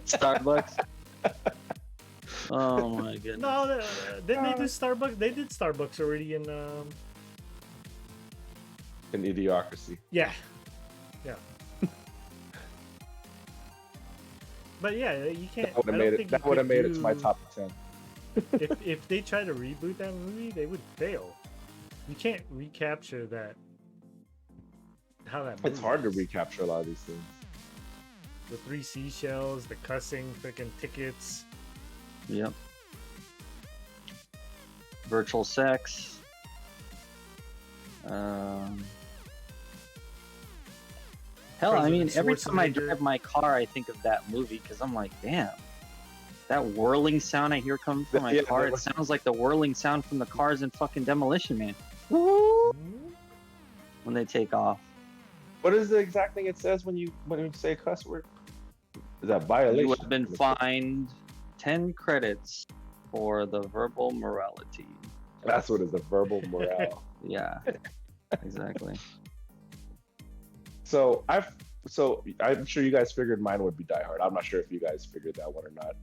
Starbucks. Oh my goodness. No, didn't they do Starbucks? They did Starbucks already in An Idiocracy. yeah. But yeah, you can't. That would I have don't made think it. That you would have could made it to my do- top 10. if they try to reboot that movie, they would fail. You can't recapture that. How that movie It's hard to is. recapture a lot of these things. The three seashells, the cussing, freaking tickets. Yep. Virtual sex. Hell, I mean, President every time I Schwarzenegger. drive my car, I think of that movie because I'm like, damn, that whirling sound I hear coming from my Yeah, car, that it was- sounds like the whirling sound from the cars in fucking Demolition Man when they take off. What is the exact thing it says when you say a cuss word? Is that violation? You have been fined 10 credits for the verbal morality. That's what is a verbal morale. Yeah, exactly. So I'm sure you guys figured mine would be Die Hard. I'm not sure if you guys figured that one or not.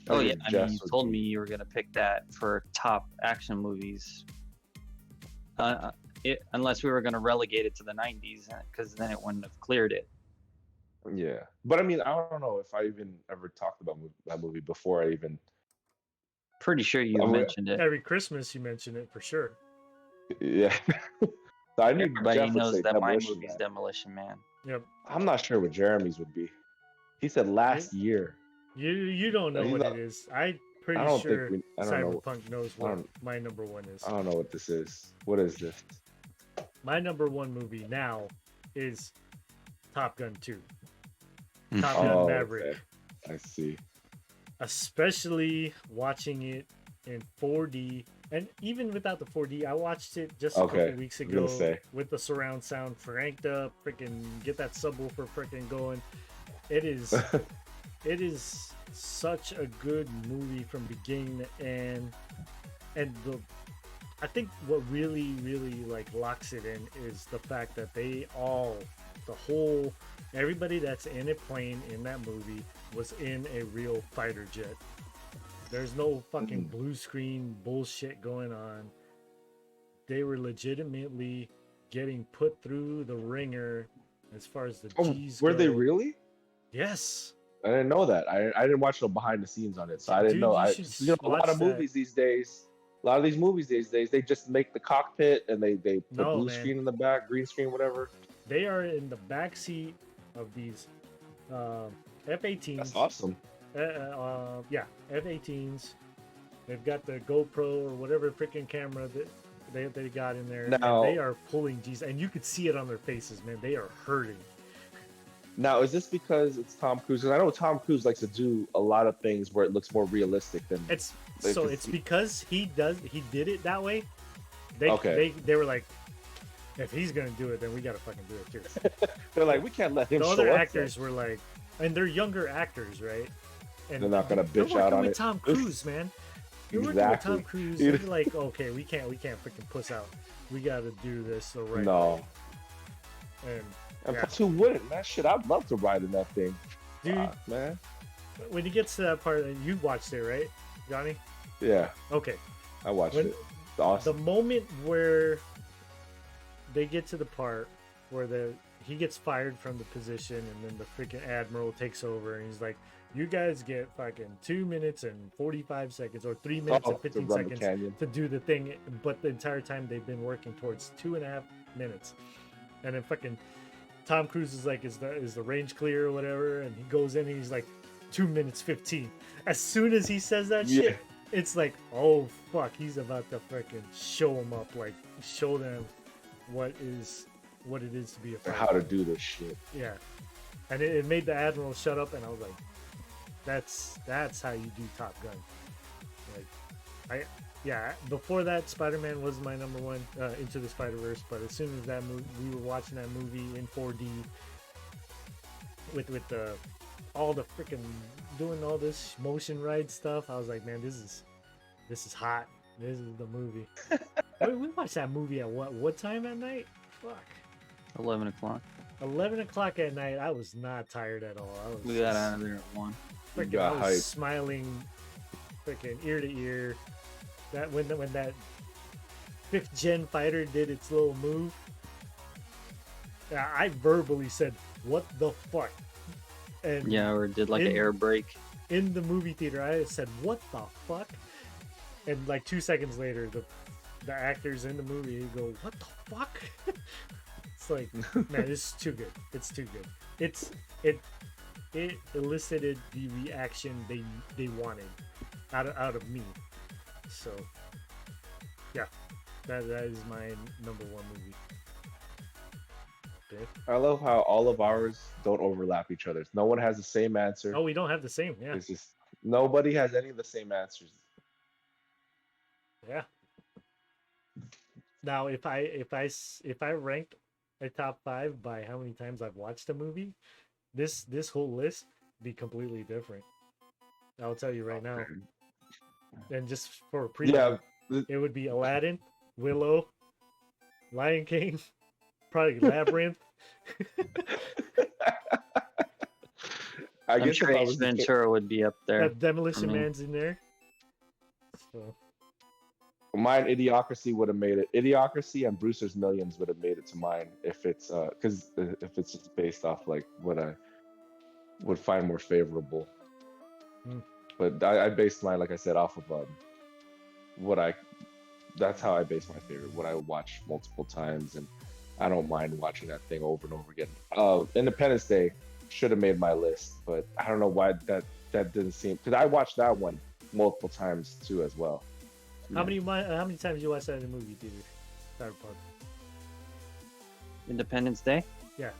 Oh yeah, I mean, Jess you would told be- me you were gonna pick that for top action movies. Unless we were gonna relegate it to the 90s, because then it wouldn't have cleared it. Yeah, but I mean, I don't know if I even ever talked about that movie before I even. Pretty sure you Oh, yeah. mentioned it. Every Christmas you mention it for sure. Yeah. So I knew Everybody Jeff would knows say that my Demolition movie's Man. Demolition Man. Yep. I'm not sure what Jeremy's would be. He said last year. You don't know He's what not- it is. I'm pretty I don't sure think I don't know. Cyberpunk knows I what don't- my number one is. I don't know what this is. What is this? My number one movie now is Top Gun 2. Hmm. Top Gun Oh, Maverick. okay. I see. Especially watching it in 4D. And even without the 4D, I watched it just a Okay, couple weeks I was gonna ago say. with the surround sound cranked up, freaking get that subwoofer freaking going. It is it is such a good movie from beginning to end, and I think what really like locks it in is the fact that everybody that's in a plane in that movie was in a real fighter jet. There's no fucking blue screen bullshit going on. They were legitimately getting put through the ringer as far as the G's were go. they really? Yes. I didn't know that. I didn't watch no behind the scenes on it, so I didn't Dude, know. you should A lot of watch that. movies these days. A lot of these movies these days, they just make the cockpit and they put No, blue man. screen in the back, green screen, whatever. They are in the back seat of these F-18s. That's awesome. Yeah, F-18s. They've got the GoPro or whatever freaking camera that they got in there. Now, and they are pulling G's, and you could see it on their faces, man. They are hurting. now, is this because it's Tom Cruise? Because I know Tom Cruise likes to do a lot of things where it looks more realistic than. It's Like, because he did it that way. They were like, if he's gonna do it, then we gotta fucking do it too. They're like, we can't let him. The show other us actors that. were like, and they're younger actors, right? And They're not gonna bitch they're out on with it. Tom Cruise, man. You're working with Exactly. Tom Cruise. You're like, okay, we can't freaking puss out. We gotta do this the right way. And plus, who wouldn't? Man, shit, I'd love to ride in that thing. dude, Man. when he gets to that part, and you watched it, right, Johnny? Yeah, Okay. I watched it. It's awesome. The moment where they get to the part where he gets fired from the position, and then the freaking admiral takes over, and he's like, "You guys get fucking 2 minutes and 45 seconds, or 3 minutes and 15 run the seconds canyon. to do the thing," but the entire time they've been working towards 2.5 minutes, and then fucking Tom Cruise is like, "Is the range clear or whatever?" And he goes in and he's like, 2 minutes 15. As soon as he says that shit, it's like, oh fuck, he's about to freaking show them up, like show them what it is to be a fighter. How to do this shit. Yeah, and it made the admiral shut up, and I was like, that's how you do Top Gun. Like, before that, Spider-Man was my number one, Into the Spider-Verse, but as soon as that movie, we were watching that movie in 4D with the all the freaking doing all this motion ride stuff, I was like, man, this is hot. This is the movie. we watched that movie at what time at night? Fuck. 11 o'clock. 11 o'clock at night. I was not tired at all. We got out of there at 1. Freaking, I was smiling, freaking ear to ear. That when that 5th gen fighter did its little move, I verbally said, "What the fuck?" And yeah, or did like an air brake in the movie theater. I said, "What the fuck?" And like 2 seconds later, the actors in the movie go, "What the fuck?" It's like, man, this is too good. It's too good. It elicited the reaction they wanted out of me. So yeah, that is my number one movie. Dave? I love how all of ours don't overlap each other's. No one has the same answer. Oh, we don't have the same. Yeah. It's just nobody has any of the same answers. Yeah. Now, if I ranked a top 5 by how many times I've watched a movie, this whole list be completely different. I'll tell you right now. And just for a preview, it would be Aladdin, Willow, Lion King, probably Labyrinth. I'm sure Ace Ventura would be up there. Demolition Man's in there. So. Mine, Idiocracy would have made it. Idiocracy and Brewster's Millions would have made it to mine if it's because if it's just based off like what I would find more favorable. But I based mine, like I said, off of that's how I base my favorite. What I watch multiple times, and I don't mind watching that thing over and over again. Independence Day should have made my list, but I don't know why that didn't seem, because I watched that one multiple times too as well. How many times did you watch that in the movie theater? Cyberpunk. Independence Day? Yeah.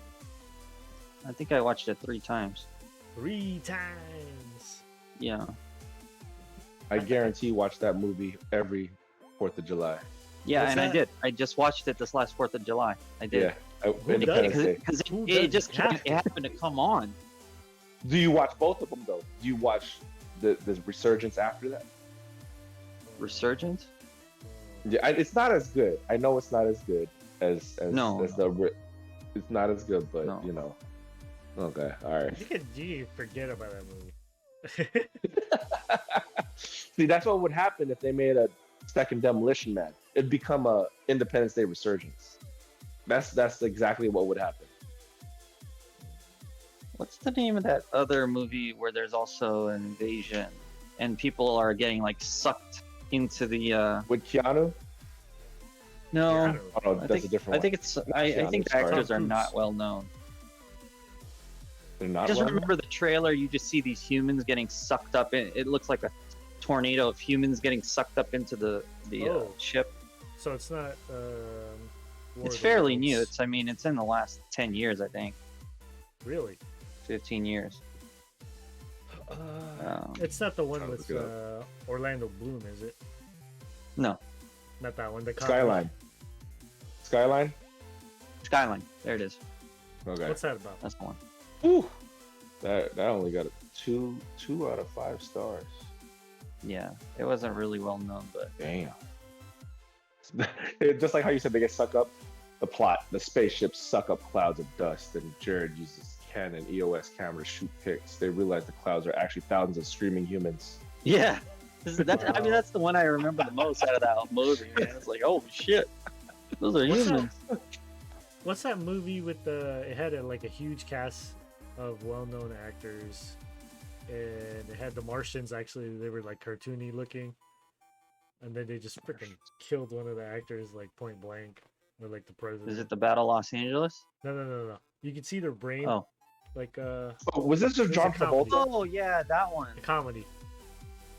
I think I watched it 3 times. 3 times. Yeah. I guarantee watch that movie every 4th of July. Yeah, and I did. I just watched it this last 4th of July. I did. Yeah. Independence Day. Because it happened to come on. Do you watch both of them though? Do you watch the Resurgence after that? Resurgence? Yeah, it's not as good. I know it's not as good as No, as the. It's not as good, but No. you know. Okay, all right. You forget about that movie. See, that's what would happen if they made a second Demolition Man. It'd become a Independence Day Resurgence. That's exactly what would happen. What's the name of that other movie where there's also an invasion and people are getting like sucked into the With Keanu? No, Keanu. Oh, no, I that's think a different one. I think it's I think the Keanu, actors sorry. are not well known. They're not. Just well remember the trailer, you just see these humans getting sucked up in it looks like a tornado of humans getting sucked up into the Oh. ship. So it's not. War It's of the fairly Worlds. new. It's in the last 10 years, I think. Really. 15 years. It's not the one Trying to with look it Orlando Bloom, is it? No, Not that one. The Skyline. Skyline. Skyline. There it is. Okay. What's that about? That's the one. Whew. That only got a two out of 5 stars. Yeah, it wasn't really well known, but Damn. Just like how you said they get sucked up. The plot: the spaceships suck up clouds of dust, and Jared uses Canon EOS cameras to shoot pics. They realize the clouds are actually thousands of screaming humans. yeah, I mean that's the one I remember the most out of that movie. Man, it's like, oh shit, those are What's humans. What's that movie with the? It had like a huge cast of well-known actors, and it had the Martians. Actually, they were like cartoony looking, and then they just freaking killed one of the actors like point blank, or like the president. Is it the Battle Los Angeles? No. You can see their brain. Oh, Like Oh, was this just It's John a comedy. Travolta? oh yeah, that one. a comedy.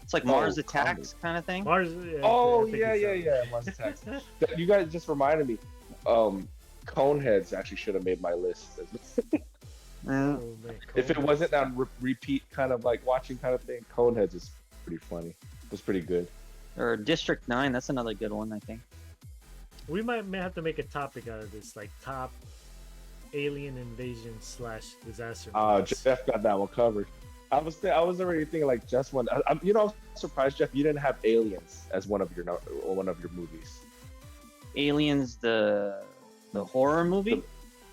It's like No, Mars Attacks kind of thing. Mars. Oh I think yeah, it's, Mars Attacks. You guys just reminded me. Coneheads actually should have made my list. Yeah. Oh, man, If it Conan. wasn't on repeat kind of like watching kind of thing, Coneheads is pretty funny. It was pretty good. Or District 9. That's another good one, I think. We may have to make a topic out of this, like top alien invasion / disaster. movies. Jeff got that one covered. I was already thinking like just one. I'm surprised, Jeff, you didn't have Aliens as one of your movies. Aliens, the horror movie.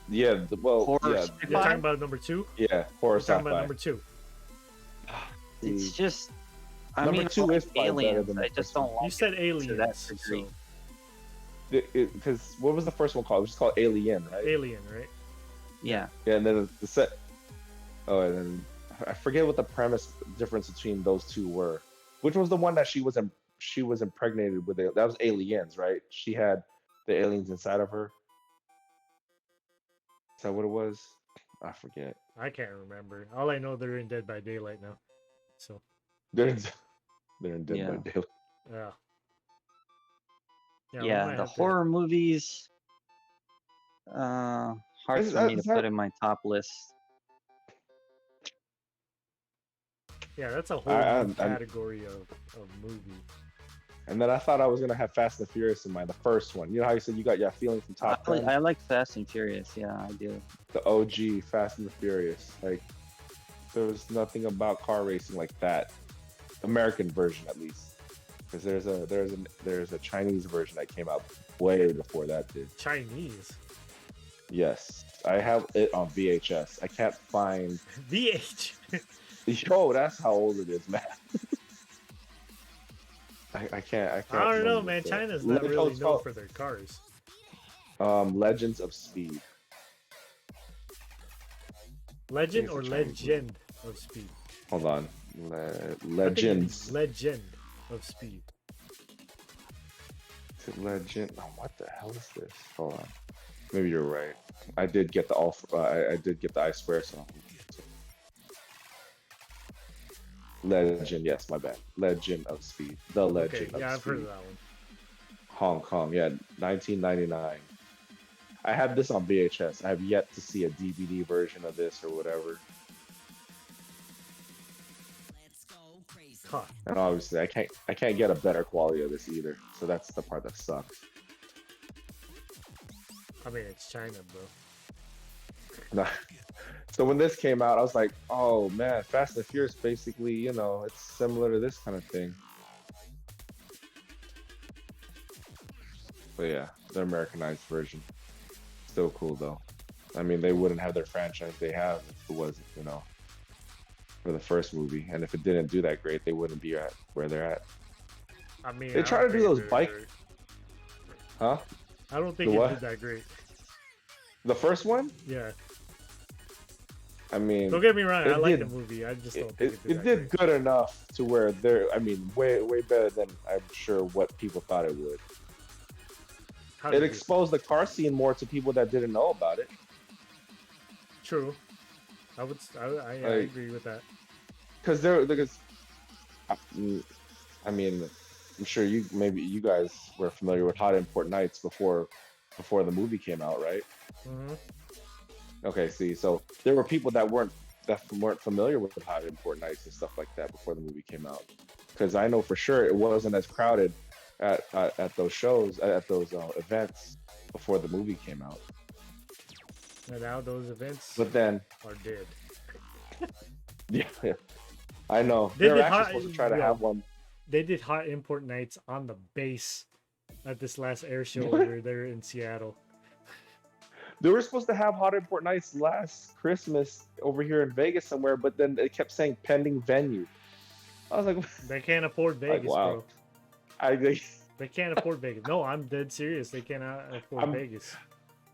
Yeah, Horror yeah, sci-fi? You're talking about number 2. yeah, horror We're talking about sci-fi. number 2. It's just. I Number mean, 2 I like is probably better aliens. than the I just first don't like You said it to aliens. that degree. So Because what was the first one called? It was just called Alien, right? alien, right? Yeah. Yeah, and then the set. Oh, and then I forget what the premise difference between those two were. Which was the one that she was impregnated with? That was Aliens, right? She had the aliens inside of her. Is that what it was? I forget. I can't remember. All I know, they're in Dead by Daylight now. So They're in Dead Yeah. by Daylight. yeah. We Yeah, might the have to- horror movies. Hard Is for me that- to put in my top list. Yeah, that's a whole I'm- new category of movie. And then I thought I was gonna have Fast and Furious in mind, the first one. You know how you said you got your feeling from Top Gun? I like Fast and Furious. Yeah, I do. The OG Fast and the Furious. Like there was nothing about car racing like that. American version at least. Because there's a Chinese version that came out way before that did. Chinese. Yes. I have it on VHS. I can't find VH. Yo, that's how old it is, man. I can't I don't know, remember man. the- China's not It's really known called, for their cars. Legends of Speed. Legend it's a or Chinese Legend of Speed? Hold on. I think Legends. it's Legend of Speed. Is it Legend? Oh, what the hell is this? Hold on. Maybe you're right. I did get the I did get the I swear song. Legend, yes, my bad. Legend of Speed. The Legend Okay, of yeah, I've Speed. heard of that one. Hong Kong, yeah, 1999. I have this on VHS. I have yet to see a DVD version of this or whatever. Huh. And obviously, I can't get a better quality of this either. So that's the part that sucks. I mean, it's China, bro. No, So when this came out, I was like, oh man, Fast and Furious basically, you know, it's similar to this kind of thing. But yeah, the Americanized version. Still cool though. I mean, they wouldn't have their franchise they have if it wasn't, you know, for the first movie. And if it didn't do that great, they wouldn't be at where they're at. I mean, They try to do those bike, huh? I don't think The it what? did that great. The first one? Yeah. I mean, Don't get me wrong. it I like did- the movie. I just don't think it it did that did great. good enough to where they're, I mean, way better than I'm sure what people thought it would. How It did exposed the car scene more to people that didn't know about it. True. I Like- agree with that. Because I mean, I'm sure maybe you guys were familiar with Hot Import Nights before the movie came out, right? Hmm. Okay, see, so there were people that weren't familiar with Hot Import Nights and stuff like that before the movie came out. Because I know for sure it wasn't as crowded at those shows, at those events before the movie came out. And now those events But then, are dead. yeah, I know They they're did actually Hot- supposed to try to yeah. have one. They did Hot Import Nights on the base at this last air show over there in Seattle. They were supposed to have Hot Import Nights last Christmas over here in Vegas somewhere, but then it kept saying pending venue. I was like, They can't afford like, Vegas, wow. bro. I They can't afford Vegas. No, I'm dead serious. They cannot afford I'm- Vegas.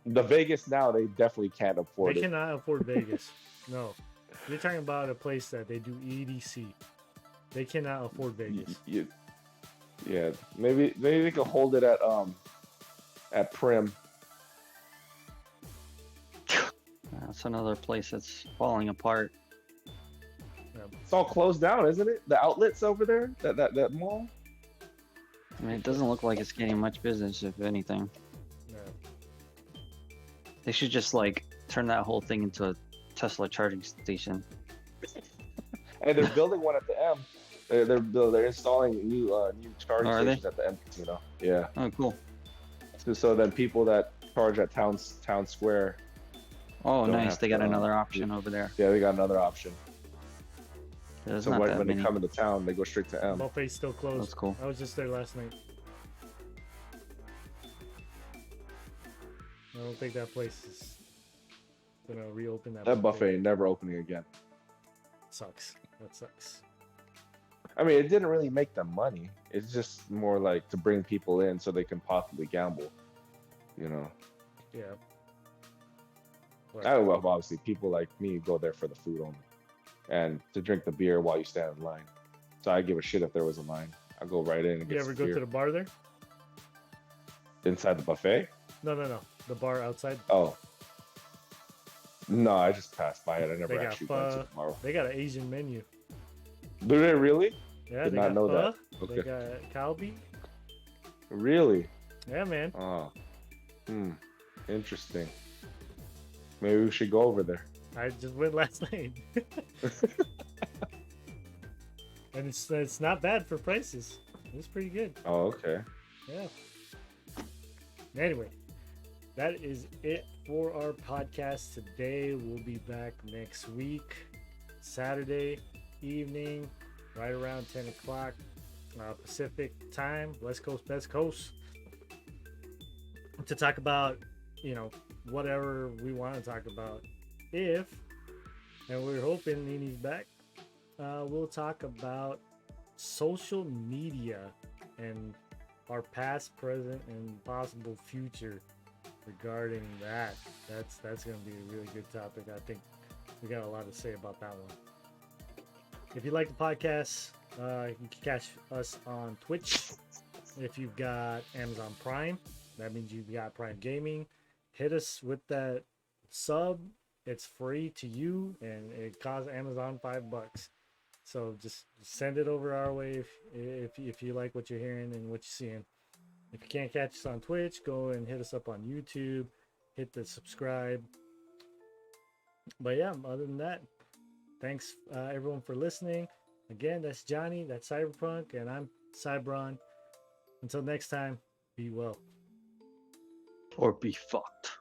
the Vegas now they definitely can't afford They it. cannot afford Vegas. No. You're talking about a place that they do EDC. They cannot afford Vegas. Yeah, maybe they could hold it at Prim. That's another place that's falling apart. It's all closed down, isn't it? The outlets over there, that mall. I mean, it doesn't look like it's getting much business, if anything. No. They should just like turn that whole thing into a Tesla charging station. And they're building one at the M. They're installing new charging Oh, are they? stations at the M casino. Yeah. Oh, cool. So then people that charge at Town Square, Oh, Don't nice. have They got to, another option over there. yeah, they got another option. There's So not when that they many. come into town, they go straight to M. Buffet's still closed. That's cool. I was just there last night. I don't think that place is gonna reopen that. That buffet ain't never opening again. Sucks. That sucks. I mean, it didn't really make them money. It's just more like to bring people in so they can possibly gamble. You know, Yeah. obviously people like me go there for the food only, and to drink the beer while you stand in line. So I give a shit if there was a line. I go right in and You get ever some go beer. to the bar there? Inside the buffet. No. The bar outside. Oh. No, I just passed by it. I never They got actually went to pho. the bar. They got an Asian menu. Do they really? Yeah, Did they not got know pho. that. They Okay. got kalbi. Really? Yeah, man. Oh. Interesting. Maybe we should go over there. I just went last night. And it's not bad for prices. It's pretty good. Oh, okay. Yeah. Anyway, that is it for our podcast today. We'll be back next week, Saturday evening, right around 10 o'clock Pacific time, West Coast, Best Coast, to talk about, whatever we want to talk about. And we're hoping Nini's back, we'll talk about social media and our past, present, and possible future regarding that. That's going to be a really good topic. I think we got a lot to say about that one. If you like the podcast, you can catch us on Twitch. If you've got Amazon Prime, that means you've got Prime Gaming. Hit us with that sub. It's free to you, and it costs Amazon $5. So just send it over our way if you like what you're hearing and what you're seeing. If you can't catch us on Twitch, go and hit us up on YouTube. Hit the subscribe. But yeah, other than that, thanks everyone for listening. Again, that's Johnny, that's Cyberpunk, and I'm PsyBrawn. Until next time, be well. Or be fucked.